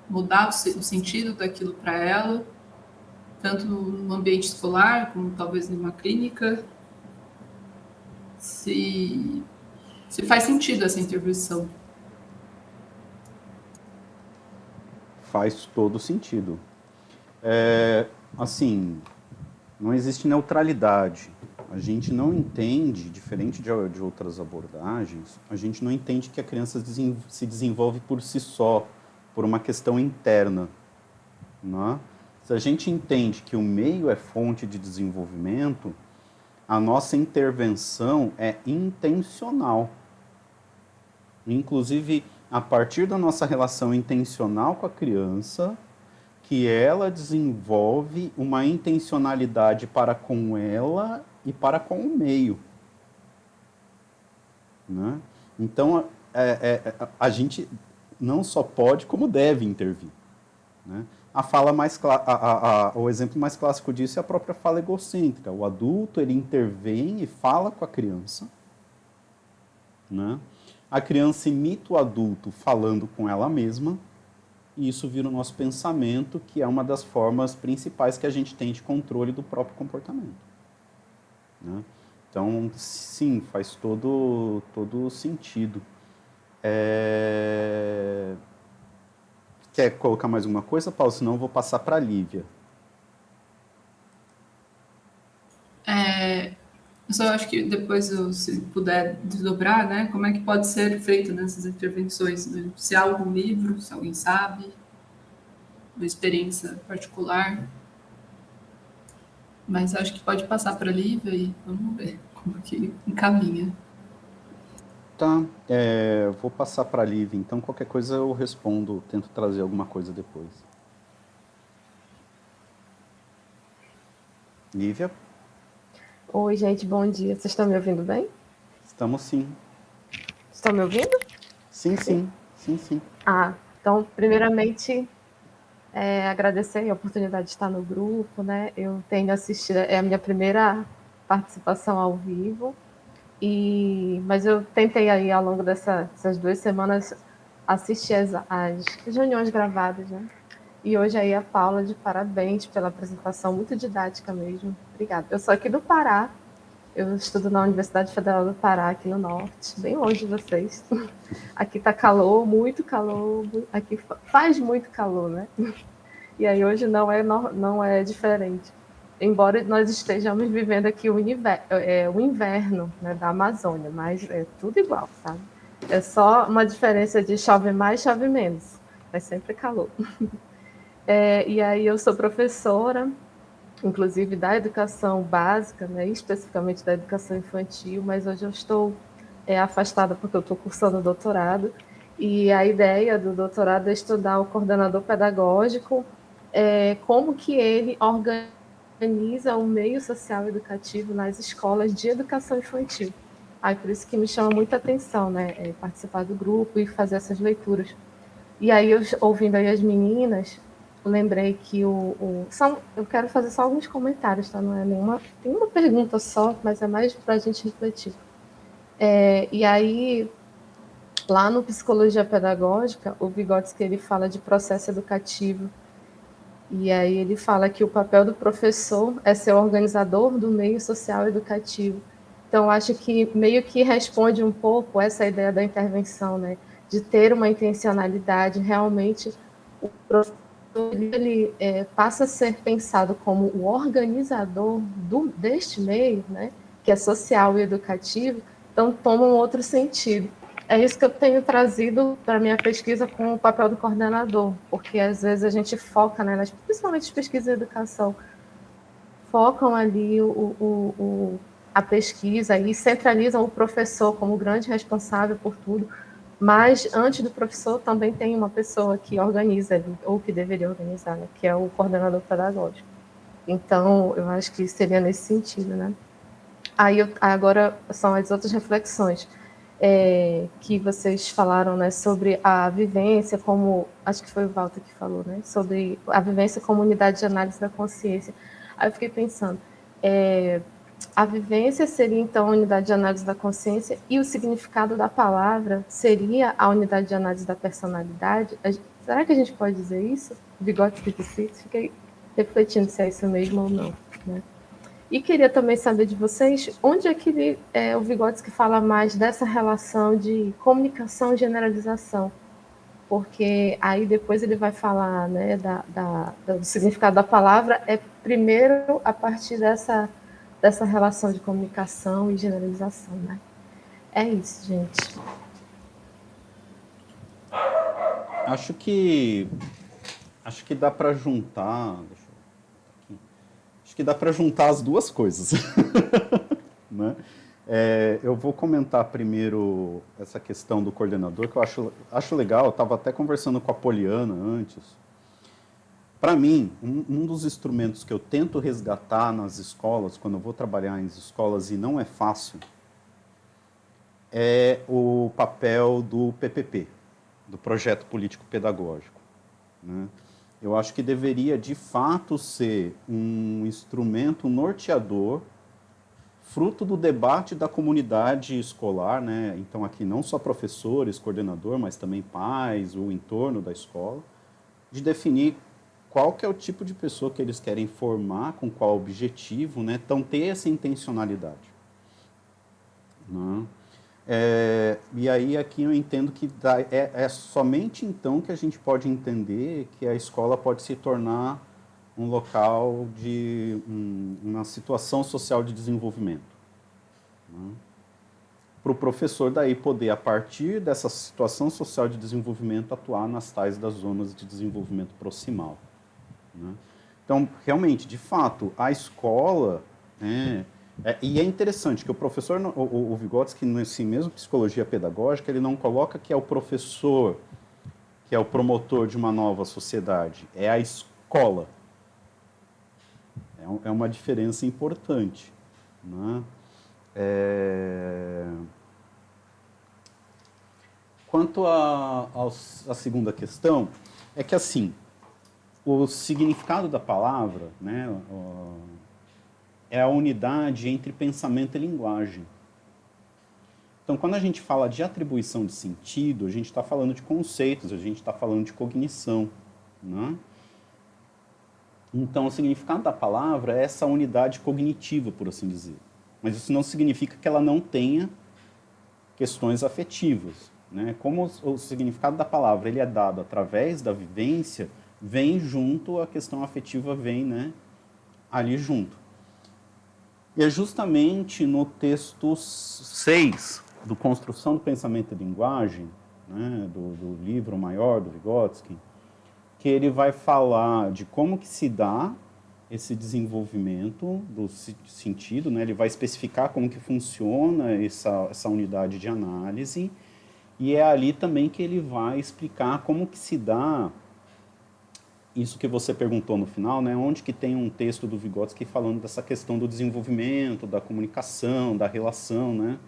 mudar o sentido daquilo para ela, tanto no ambiente escolar, como talvez numa clínica, se faz sentido essa intervenção. Faz todo sentido. Assim, não existe neutralidade. A gente não entende, diferente de outras abordagens, a gente não entende que a criança se desenvolve por si só, por uma questão interna. Né? Se a gente entende que o meio é fonte de desenvolvimento, a nossa intervenção é intencional. Inclusive, a partir da nossa relação intencional com a criança, que ela desenvolve uma intencionalidade para com ela e para com o meio. Né? Então, a gente não só pode, como deve intervir. Né? O exemplo mais clássico disso é a própria fala egocêntrica. O adulto, ele intervém e fala com a criança. Né? A criança imita o adulto falando com ela mesma, e isso vira o nosso pensamento, que é uma das formas principais que a gente tem de controle do próprio comportamento. Né? Então, sim, faz todo sentido. Quer colocar mais alguma coisa, Paulo? Senão eu vou passar para a Lívia. Eu só acho que depois, se puder desdobrar, né, como é que pode ser feito nessas intervenções? Né? Se há algum livro, se alguém sabe, uma experiência particular. Mas acho que pode passar para a Lívia e vamos ver como que encaminha. Tá, vou passar para a Lívia, então qualquer coisa eu respondo, tento trazer alguma coisa depois. Lívia? Oi, gente, bom dia. Vocês estão me ouvindo bem? Estamos sim. Estão me ouvindo? Sim, sim. Sim, sim. Então, primeiramente, agradecer a oportunidade de estar no grupo, né? Eu tenho assistido, é a minha primeira participação ao vivo, mas eu tentei aí, ao longo dessas 2 semanas, assistir as reuniões gravadas, né? E hoje aí a Paula, de parabéns pela apresentação, muito didática mesmo. Obrigada. Eu sou aqui do Pará, eu estudo na Universidade Federal do Pará, aqui no norte, bem longe de vocês. Aqui tá calor, muito calor, aqui faz muito calor, né? E aí hoje não é diferente. Embora nós estejamos vivendo aqui o inverno, né, da Amazônia, mas é tudo igual, sabe? É só uma diferença de chove mais, chove menos. É sempre calor. E aí eu sou professora, inclusive da educação básica, né, especificamente da educação infantil, mas hoje eu estou afastada porque eu estou cursando doutorado, e a ideia do doutorado é estudar o coordenador pedagógico, como que ele organiza o meio social educativo nas escolas de educação infantil. Aí por isso que me chama muita atenção, né? Participar do grupo e fazer essas leituras. E aí, eu, ouvindo aí as meninas, lembrei que eu quero fazer só alguns comentários, tá? Não é nenhuma. Tem uma pergunta só, mas é mais para a gente refletir. E aí, lá no Psicologia Pedagógica, o Vygotsky ele fala de processo educativo. E aí ele fala que o papel do professor é ser o organizador do meio social educativo. Então, acho que meio que responde um pouco essa ideia da intervenção, né? De ter uma intencionalidade, realmente o professor ele passa a ser pensado como o organizador deste meio, né? Que é social e educativo, então toma um outro sentido. É isso que eu tenho trazido para a minha pesquisa com o papel do coordenador, porque às vezes a gente foca, né, principalmente as pesquisas de educação, focam ali a pesquisa e centralizam o professor como grande responsável por tudo, mas antes do professor também tem uma pessoa que organiza, ou que deveria organizar, né, que é o coordenador pedagógico. Então, eu acho que seria nesse sentido, né? Aí, agora são as outras reflexões que vocês falaram, né, sobre a vivência como, acho que foi o Walter que falou, né, sobre a vivência como unidade de análise da consciência. Aí eu fiquei pensando, a vivência seria, então, a unidade de análise da consciência e o significado da palavra seria a unidade de análise da personalidade? Será que a gente pode dizer isso? Vygotsky disse isso? Fiquei refletindo se é isso mesmo ou não, né? E queria também saber de vocês, onde é que o Vygotsky fala mais dessa relação de comunicação e generalização? Porque aí depois ele vai falar, né, do significado da palavra, primeiro a partir dessa relação de comunicação e generalização, né? É isso, gente. Acho que dá para juntar. Acho que dá para juntar as duas coisas. Né? Eu vou comentar primeiro essa questão do coordenador, que eu acho legal. Eu estava até conversando com a Poliana antes. Para mim, um dos instrumentos que eu tento resgatar nas escolas, quando eu vou trabalhar em escolas e não é fácil, é o papel do PPP, do Projeto Político Pedagógico. Né? Eu acho que deveria, de fato, ser um instrumento norteador, fruto do debate da comunidade escolar, né? Então, aqui não só professores, coordenador, mas também pais, o entorno da escola, de definir qual que é o tipo de pessoa que eles querem formar, com qual objetivo, né? Então, ter essa intencionalidade. Né? E aí aqui eu entendo que é somente então que a gente pode entender que a escola pode se tornar um local de uma situação social de desenvolvimento. Né? Para o professor daí poder, a partir dessa situação social de desenvolvimento, atuar nas tais das zonas de desenvolvimento proximal. Né? Então, realmente, de fato, a escola... e é interessante que o professor, o Vygotsky, nesse mesmo psicologia pedagógica, ele não coloca que é o professor que é o promotor de uma nova sociedade, é a escola. É uma diferença importante. Né? Quanto à segunda questão, é que assim, o significado da palavra, né, é a unidade entre pensamento e linguagem. Então, quando a gente fala de atribuição de sentido, a gente está falando de conceitos, a gente está falando de cognição. Né? Então, o significado da palavra é essa unidade cognitiva, por assim dizer. Mas isso não significa que ela não tenha questões afetivas. Né? Como o significado da palavra ele é dado através da vivência, vem junto, a questão afetiva vem, né, ali junto. E é justamente no texto 6 do Construção do Pensamento e Linguagem, né, do livro maior do Vygotsky, que ele vai falar de como que se dá esse desenvolvimento do sentido, né? Ele vai especificar como que funciona essa unidade de análise, e é ali também que ele vai explicar como que se dá isso que você perguntou no final, né? Onde que tem um texto do Vygotsky falando dessa questão do desenvolvimento, da comunicação, da relação, né?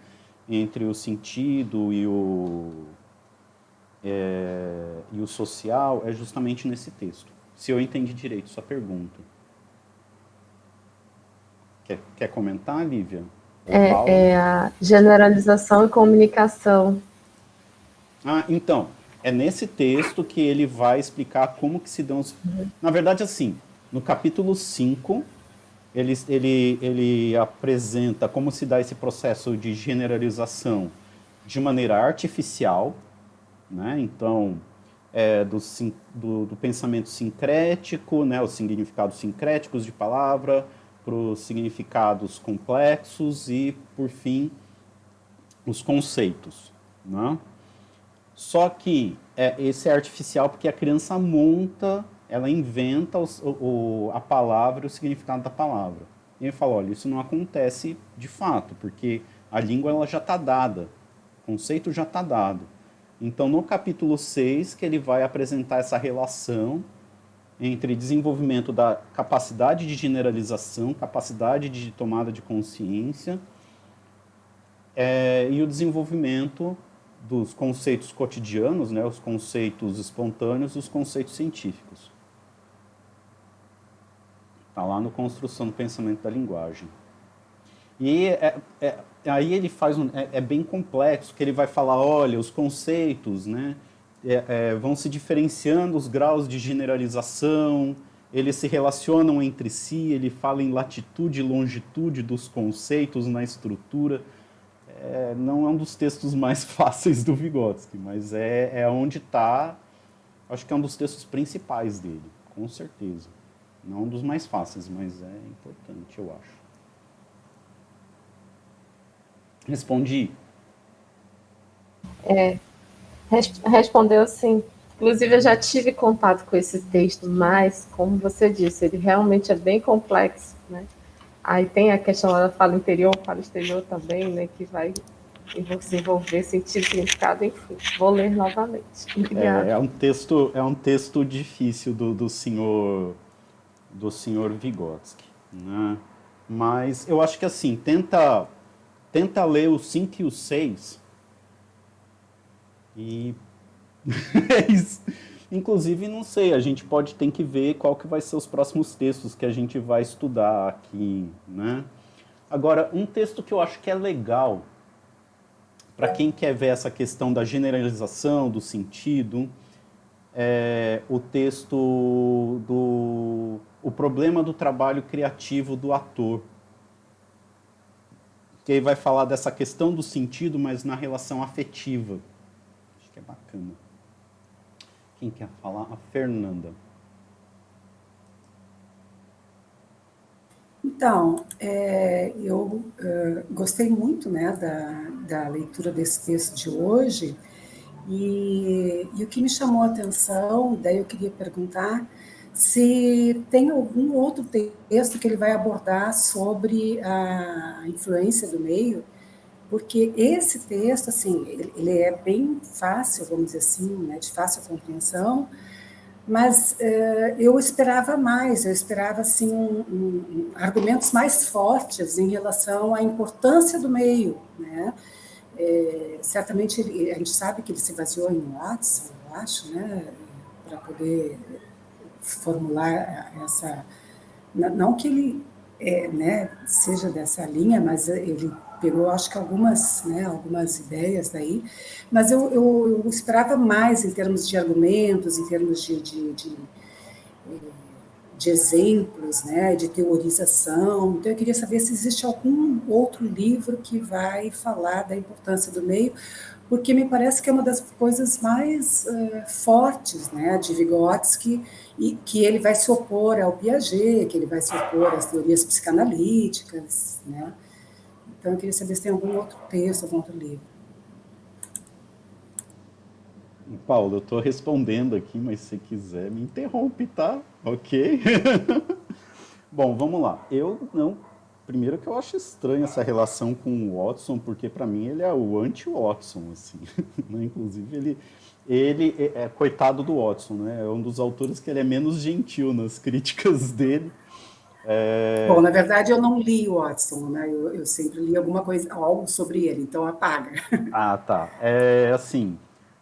entre o sentido e o social é justamente nesse texto. Se eu entendi direito sua pergunta. Quer comentar, Lívia? É a generalização e comunicação. Então, é nesse texto que ele vai explicar como que se dão os... Na verdade, assim, no capítulo 5, ele apresenta como se dá esse processo de generalização de maneira artificial, né? Então, do pensamento sincrético, né? Os significados sincréticos de palavra, para os significados complexos e, por fim, os conceitos, né? Só que esse é artificial porque a criança monta, ela inventa a palavra e o significado da palavra. E ele fala, olha, isso não acontece de fato, porque a língua ela já está dada, o conceito já está dado. Então, no capítulo 6, que ele vai apresentar essa relação entre desenvolvimento da capacidade de generalização, capacidade de tomada de consciência, e o desenvolvimento dos conceitos cotidianos, né, os conceitos espontâneos e os conceitos científicos. Está lá no Construção do Pensamento da Linguagem. E aí ele faz é bem complexo, que ele vai falar, olha, os conceitos, né, vão se diferenciando os graus de generalização, eles se relacionam entre si, ele fala em latitude e longitude dos conceitos na estrutura. Não é um dos textos mais fáceis do Vygotsky, mas é onde está, acho que é um dos textos principais dele, com certeza. Não um dos mais fáceis, mas é importante, eu acho. Respondi? Respondeu sim. Inclusive, eu já tive contato com esse texto, mas, como você disse, ele realmente é bem complexo, né? Aí tem a questão da fala interior, fala exterior também, né? Que vai desenvolver sentido, significado, enfim. Vou ler novamente. Obrigada. É um texto difícil do senhor Vygotsky, né? Mas eu acho que assim, tenta ler o 5 e o 6 e é isso. Inclusive, não sei, a gente tem que ver qual que vai ser os próximos textos que a gente vai estudar aqui, né? Agora, um texto que eu acho que é legal, para quem quer ver essa questão da generalização, do sentido, é o texto O Problema do Trabalho Criativo do Ator, que aí vai falar dessa questão do sentido, mas na relação afetiva. Acho que é bacana. Quem quer falar? A Fernanda. Então, eu gostei muito, né, da leitura desse texto de hoje, e o que me chamou a atenção, daí eu queria perguntar se tem algum outro texto que ele vai abordar sobre a influência do meio, porque esse texto, assim, ele é bem fácil, vamos dizer assim, né, de fácil compreensão, mas eu esperava mais, eu esperava assim, argumentos mais fortes em relação à importância do meio, né? Certamente a gente sabe que ele se baseou em Watson, eu acho, né, para poder formular essa... Não que ele né, seja dessa linha, mas ele pegou, acho que algumas ideias daí, mas eu esperava mais em termos de argumentos, em termos de exemplos, né, de teorização. Então, eu queria saber se existe algum outro livro que vai falar da importância do meio, porque me parece que é uma das coisas mais fortes, né, de Vygotsky, e que ele vai se opor ao Piaget, que ele vai se opor às teorias psicanalíticas, né? Então, eu queria saber se tem algum outro texto, algum outro livro. Paulo, eu estou respondendo aqui, mas se quiser me interrompe, tá? Ok? Bom, vamos lá. Primeiro que eu acho estranho essa relação com o Watson, porque para mim ele é o anti-Watson, assim. Inclusive ele é coitado do Watson, né? É um dos autores que ele é menos gentil nas críticas dele, Bom, na verdade, eu não li o Watson, né? Eu sempre li alguma coisa, algo sobre ele, então apaga. Ah, tá. Assim,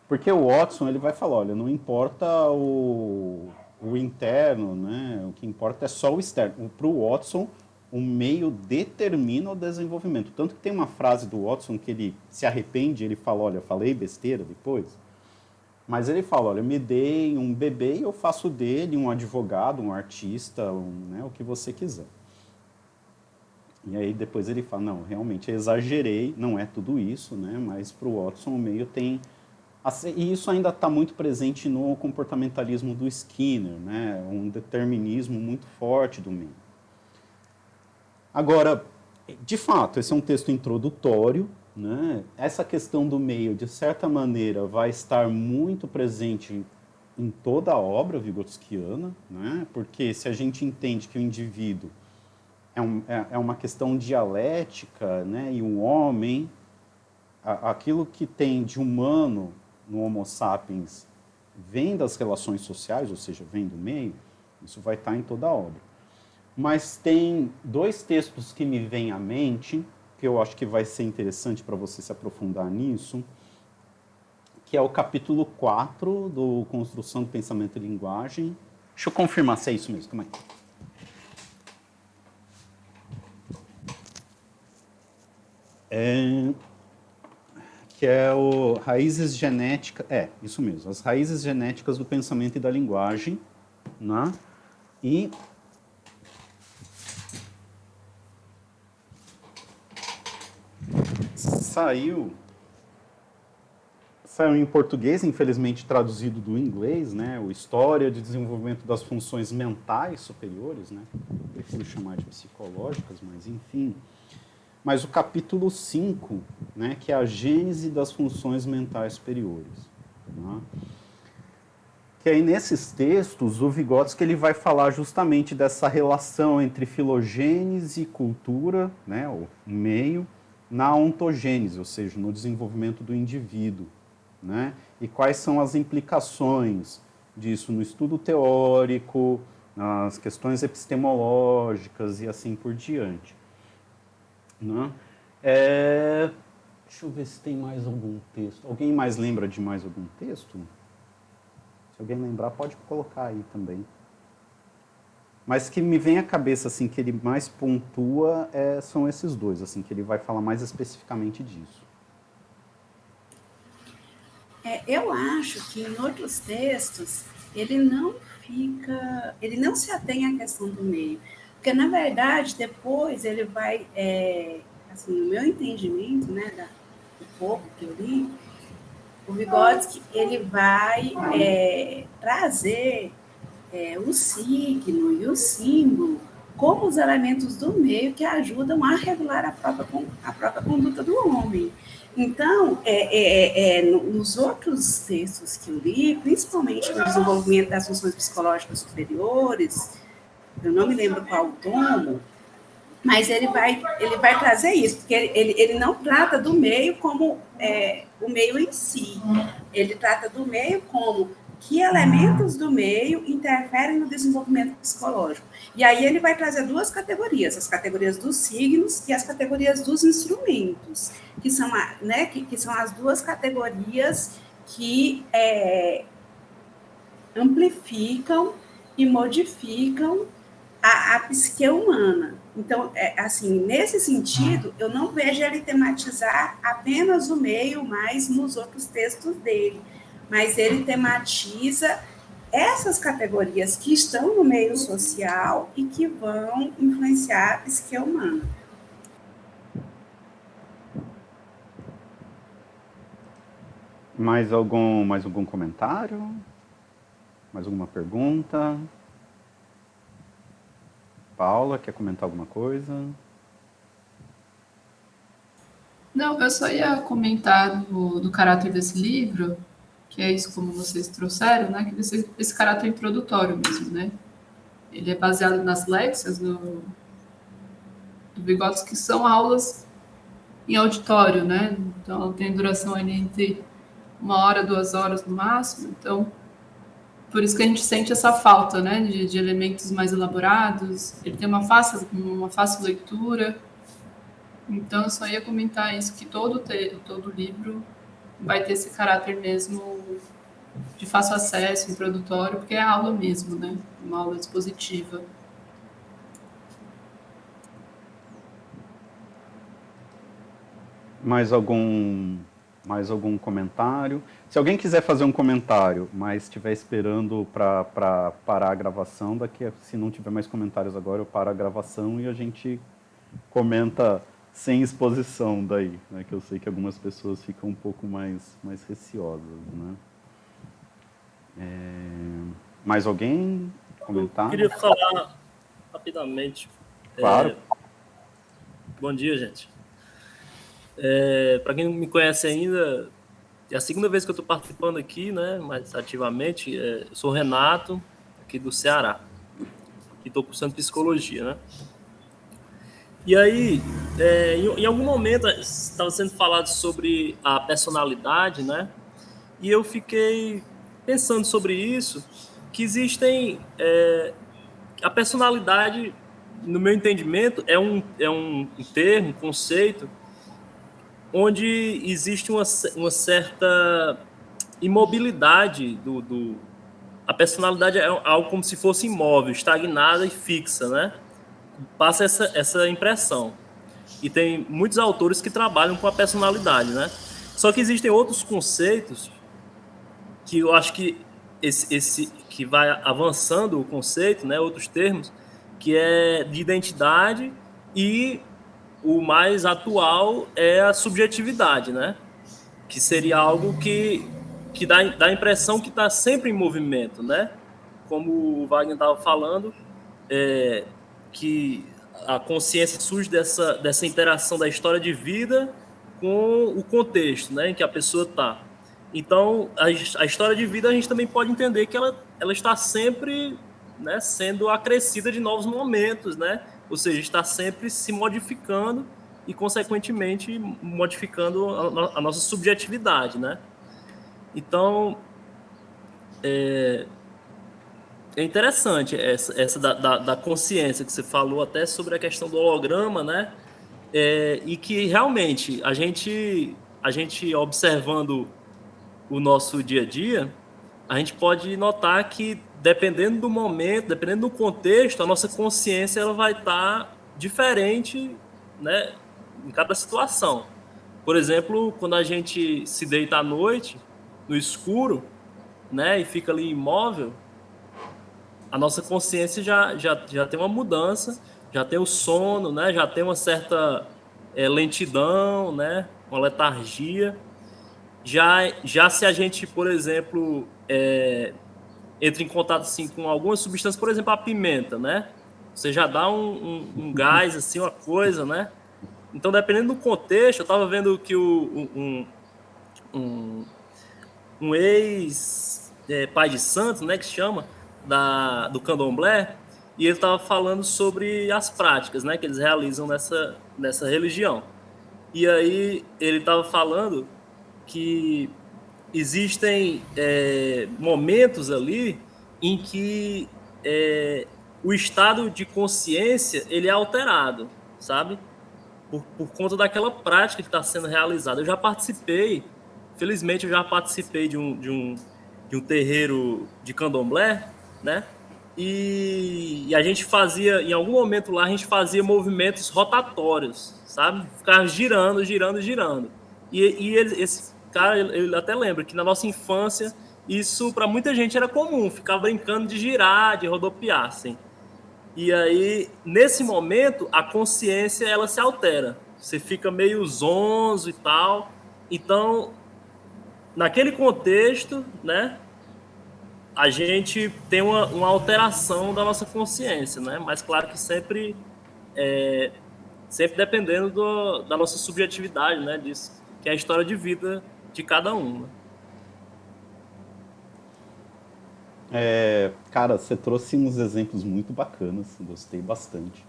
porque o Watson, ele vai falar, olha, não importa o interno, né? O que importa é só o externo. Para o Watson, o meio determina o desenvolvimento. Tanto que tem uma frase do Watson que ele se arrepende, ele fala, olha, falei besteira depois. Mas ele fala, olha, me dei um bebê e eu faço dele um advogado, um artista, né, o que você quiser. E aí depois ele fala, não, realmente eu exagerei, não é tudo isso, né, mas para o Watson o meio tem... E isso ainda está muito presente no comportamentalismo do Skinner, né, um determinismo muito forte do meio. Agora, de fato, esse é um texto introdutório, né? Essa questão do meio, de certa maneira, vai estar muito presente em toda a obra vigotskiana, né? Porque se a gente entende que o indivíduo é uma questão dialética, né? E o homem, aquilo que tem de humano no Homo sapiens vem das relações sociais, ou seja, vem do meio, isso vai estar em toda a obra. Mas tem dois textos que me vêm à mente, que eu acho que vai ser interessante para você se aprofundar nisso, que é o capítulo 4 do Construção do Pensamento e Linguagem. Deixa eu confirmar se é isso mesmo, calma aí. Que é o Raízes Genéticas... isso mesmo, as Raízes Genéticas do Pensamento e da Linguagem, né? E... Saiu em português, infelizmente traduzido do inglês, né? O História de Desenvolvimento das Funções Mentais Superiores, né? Eu prefiro chamar de psicológicas, mas enfim. Mas o capítulo 5, né? Que é a Gênese das Funções Mentais Superiores. Né? Que aí nesses textos, o Vygotsky ele vai falar justamente dessa relação entre filogênese e cultura, né? O meio, na ontogênese, ou seja, no desenvolvimento do indivíduo, né? E quais são as implicações disso no estudo teórico, nas questões epistemológicas e assim por diante. Né? Deixa eu ver se tem mais algum texto. Alguém mais lembra de mais algum texto? Se alguém lembrar, pode colocar aí também. Mas que me vem à cabeça, assim, que ele mais pontua são esses dois, assim, que ele vai falar mais especificamente disso. Eu acho que em outros textos ele não se atém à questão do meio, porque na verdade depois ele vai, assim, no meu entendimento, né, do pouco que eu li, o Vygotsky ele vai trazer o signo e o símbolo como os elementos do meio que ajudam a regular a própria conduta do homem. Então, nos outros textos que eu li, principalmente no desenvolvimento das funções psicológicas superiores, eu não me lembro qual tomo, mas ele vai trazer isso, porque ele não trata do meio como o meio em si, ele trata do meio como que elementos do meio interferem no desenvolvimento psicológico. E aí ele vai trazer duas categorias, as categorias dos signos e as categorias dos instrumentos, que são, que são as duas categorias que amplificam e modificam a psique humana. Então, assim, nesse sentido, eu não vejo ele tematizar apenas o meio, mas nos outros textos dele. Mas ele tematiza essas categorias que estão no meio social e que vão influenciar a psique humana. Mais algum comentário? Mais alguma pergunta? Paula, quer comentar alguma coisa? Não, eu só ia comentar do caráter desse livro, que é isso como vocês trouxeram, né? Que esse caráter introdutório mesmo, né? Ele é baseado nas léxicas do Vygotsky, que são aulas em auditório, né? Então, ela tem duração ali entre 1 hora, 2 horas no máximo. Então, Por isso que a gente sente essa falta, né, de elementos mais elaborados. Ele tem uma fácil leitura. Então, eu só ia comentar isso, que todo livro vai ter esse caráter mesmo de fácil acesso, introdutório, porque é aula mesmo, né? Uma aula expositiva. Mais algum comentário? Se alguém quiser fazer um comentário, mas estiver esperando para parar a gravação, se não tiver mais comentários agora, eu paro a gravação e a gente comenta sem exposição daí, né? Que eu sei que algumas pessoas ficam um pouco mais receosas, né? Mais alguém comentar? Eu queria falar rapidamente. Claro. Bom dia, gente. Para quem não me conhece ainda, é a segunda vez que eu estou participando aqui, né, mais ativamente. Eu sou o Renato, aqui do Ceará, e estou cursando psicologia, né? E aí, em algum momento, estava sendo falado sobre a personalidade, né? E eu fiquei pensando sobre isso, que existem... a personalidade, no meu entendimento, é um termo, um conceito, onde existe uma certa imobilidade a personalidade é algo como se fosse imóvel, estagnada e fixa, né? Passa essa impressão. E tem muitos autores que trabalham com a personalidade, né? Só que existem outros conceitos que eu acho que esse que vai avançando o conceito, né? Outros termos, que é de identidade, e o mais atual é a subjetividade, né? Que seria algo que dá a impressão que está sempre em movimento, né? Como o Wagner estava falando, que a consciência surge dessa interação da história de vida com o contexto, né, em que a pessoa está. Então, a história de vida a gente também pode entender que ela está sempre, né, sendo acrescida de novos momentos, né? Ou seja, está sempre se modificando e, consequentemente, modificando a nossa subjetividade, né? Então, é interessante essa da consciência que você falou, até sobre a questão do holograma, né? E que realmente a gente observando o nosso dia a dia, a gente pode notar que, dependendo do momento, dependendo do contexto, a nossa consciência ela vai estar diferente, né, em cada situação. Por exemplo, quando a gente se deita à noite, no escuro, né, e fica ali imóvel, a nossa consciência já tem uma mudança, já tem o sono, né, já tem uma certa lentidão, né, uma letargia. Já se a gente, por exemplo, entra em contato assim, com algumas substâncias, por exemplo, a pimenta, né? Você já dá um gás, assim, uma coisa, né? Então, dependendo do contexto, eu estava vendo que um ex-pai de santo, né, que se chama, do candomblé, e ele estava falando sobre as práticas, né, que eles realizam nessa religião. E aí ele estava falando que existem momentos ali em que o estado de consciência ele é alterado, sabe? Por conta daquela prática que está sendo realizada. Eu já participei, felizmente eu já participei de um terreiro de candomblé, né? E a gente fazia, em algum momento lá, a gente fazia movimentos rotatórios, sabe? Ficava girando. E esse cara, ele até lembra que na nossa infância, isso para muita gente era comum, ficar brincando de girar, de rodopiar, assim. E aí, nesse momento, a consciência, ela se altera. Você fica meio zonzo e tal. Então, naquele contexto, né, a gente tem uma alteração da nossa consciência, né? Mas claro que sempre dependendo da nossa subjetividade, né, disso, que é a história de vida de cada um, né? Cara, você trouxe uns exemplos muito bacanas, gostei bastante.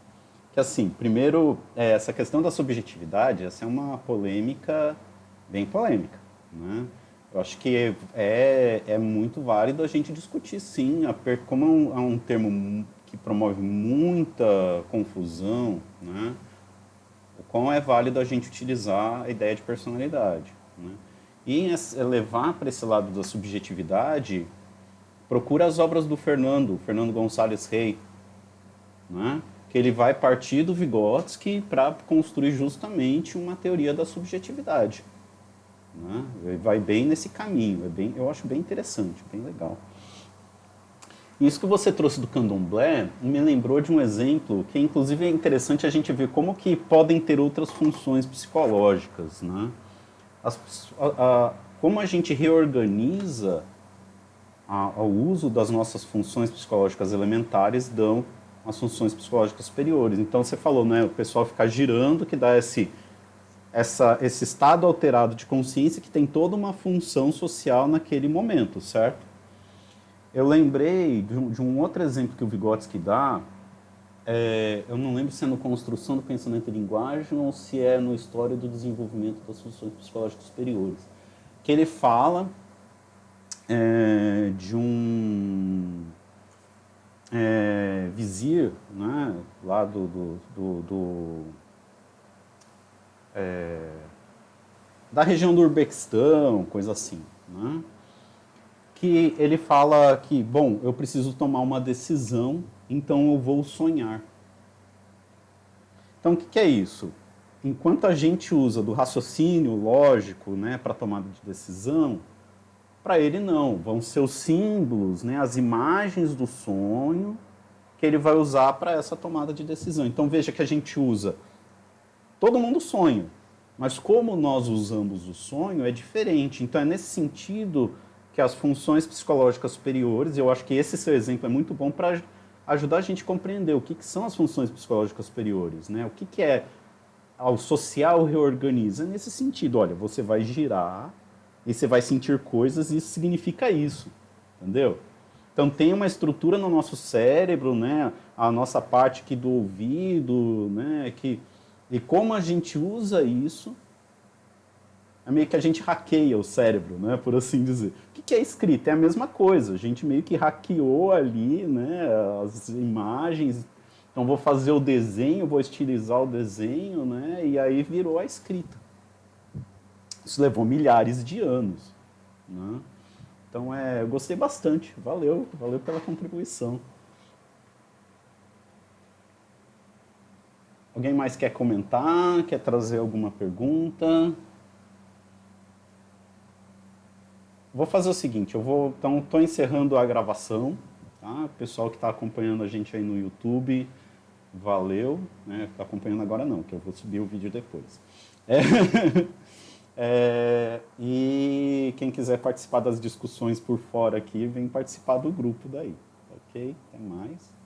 Que assim, primeiro, essa questão da subjetividade, essa é uma polêmica, bem polêmica, né? Eu acho que é muito válido a gente discutir, sim, como é um termo que promove muita confusão, né? O quão é válido a gente utilizar a ideia de personalidade, né? E levar para esse lado da subjetividade, procura as obras do Fernando Gonçalves Rey, né? Que ele vai partir do Vygotsky para construir justamente uma teoria da subjetividade. Né? Vai bem nesse caminho, eu acho bem interessante, bem legal. Isso que você trouxe do candomblé me lembrou de um exemplo que inclusive é interessante a gente ver como que podem ter outras funções psicológicas. Né? Como a gente reorganiza o uso das nossas funções psicológicas elementares dão as funções psicológicas superiores. Então você falou, né, o pessoal ficar girando, que dá esse estado alterado de consciência que tem toda uma função social naquele momento, certo? Eu lembrei de um outro exemplo que o Vygotsky dá, eu não lembro se é no Construção do Pensamento e Linguagem ou se é no História do Desenvolvimento das Funções Psicológicas Superiores, que ele fala de um vizir, né, lá da região do Urbequistão, coisa assim, né? Que ele fala que, bom, eu preciso tomar uma decisão, então eu vou sonhar. Então, o que é isso? Enquanto a gente usa do raciocínio lógico, né, para tomada de decisão, para ele não, vão ser os símbolos, né, as imagens do sonho que ele vai usar para essa tomada de decisão. Então veja que a gente usa, todo mundo sonha, mas como nós usamos o sonho é diferente. Então é nesse sentido que as funções psicológicas superiores, eu acho que esse seu exemplo é muito bom para ajudar a gente a compreender o que são as funções psicológicas superiores, né? O que é o social reorganiza nesse sentido. Olha, você vai girar e você vai sentir coisas e isso significa isso, entendeu? Então tem uma estrutura no nosso cérebro, né? A nossa parte aqui do ouvido, né? E como a gente usa isso, é meio que a gente hackeia o cérebro, né? Por assim dizer. O que é escrita? É a mesma coisa. A gente meio que hackeou ali, né? As imagens. Então vou fazer o desenho, vou estilizar o desenho, né? E aí virou a escrita. Isso levou milhares de anos, né? Então eu gostei bastante. Valeu pela contribuição. Alguém mais quer comentar? Quer trazer alguma pergunta? Vou fazer o seguinte, então estou encerrando a gravação, tá? O pessoal que está acompanhando a gente aí no YouTube, valeu, né? Está acompanhando agora não, que eu vou subir o vídeo depois. E quem quiser participar das discussões por fora aqui, vem participar do grupo daí, ok? Até mais.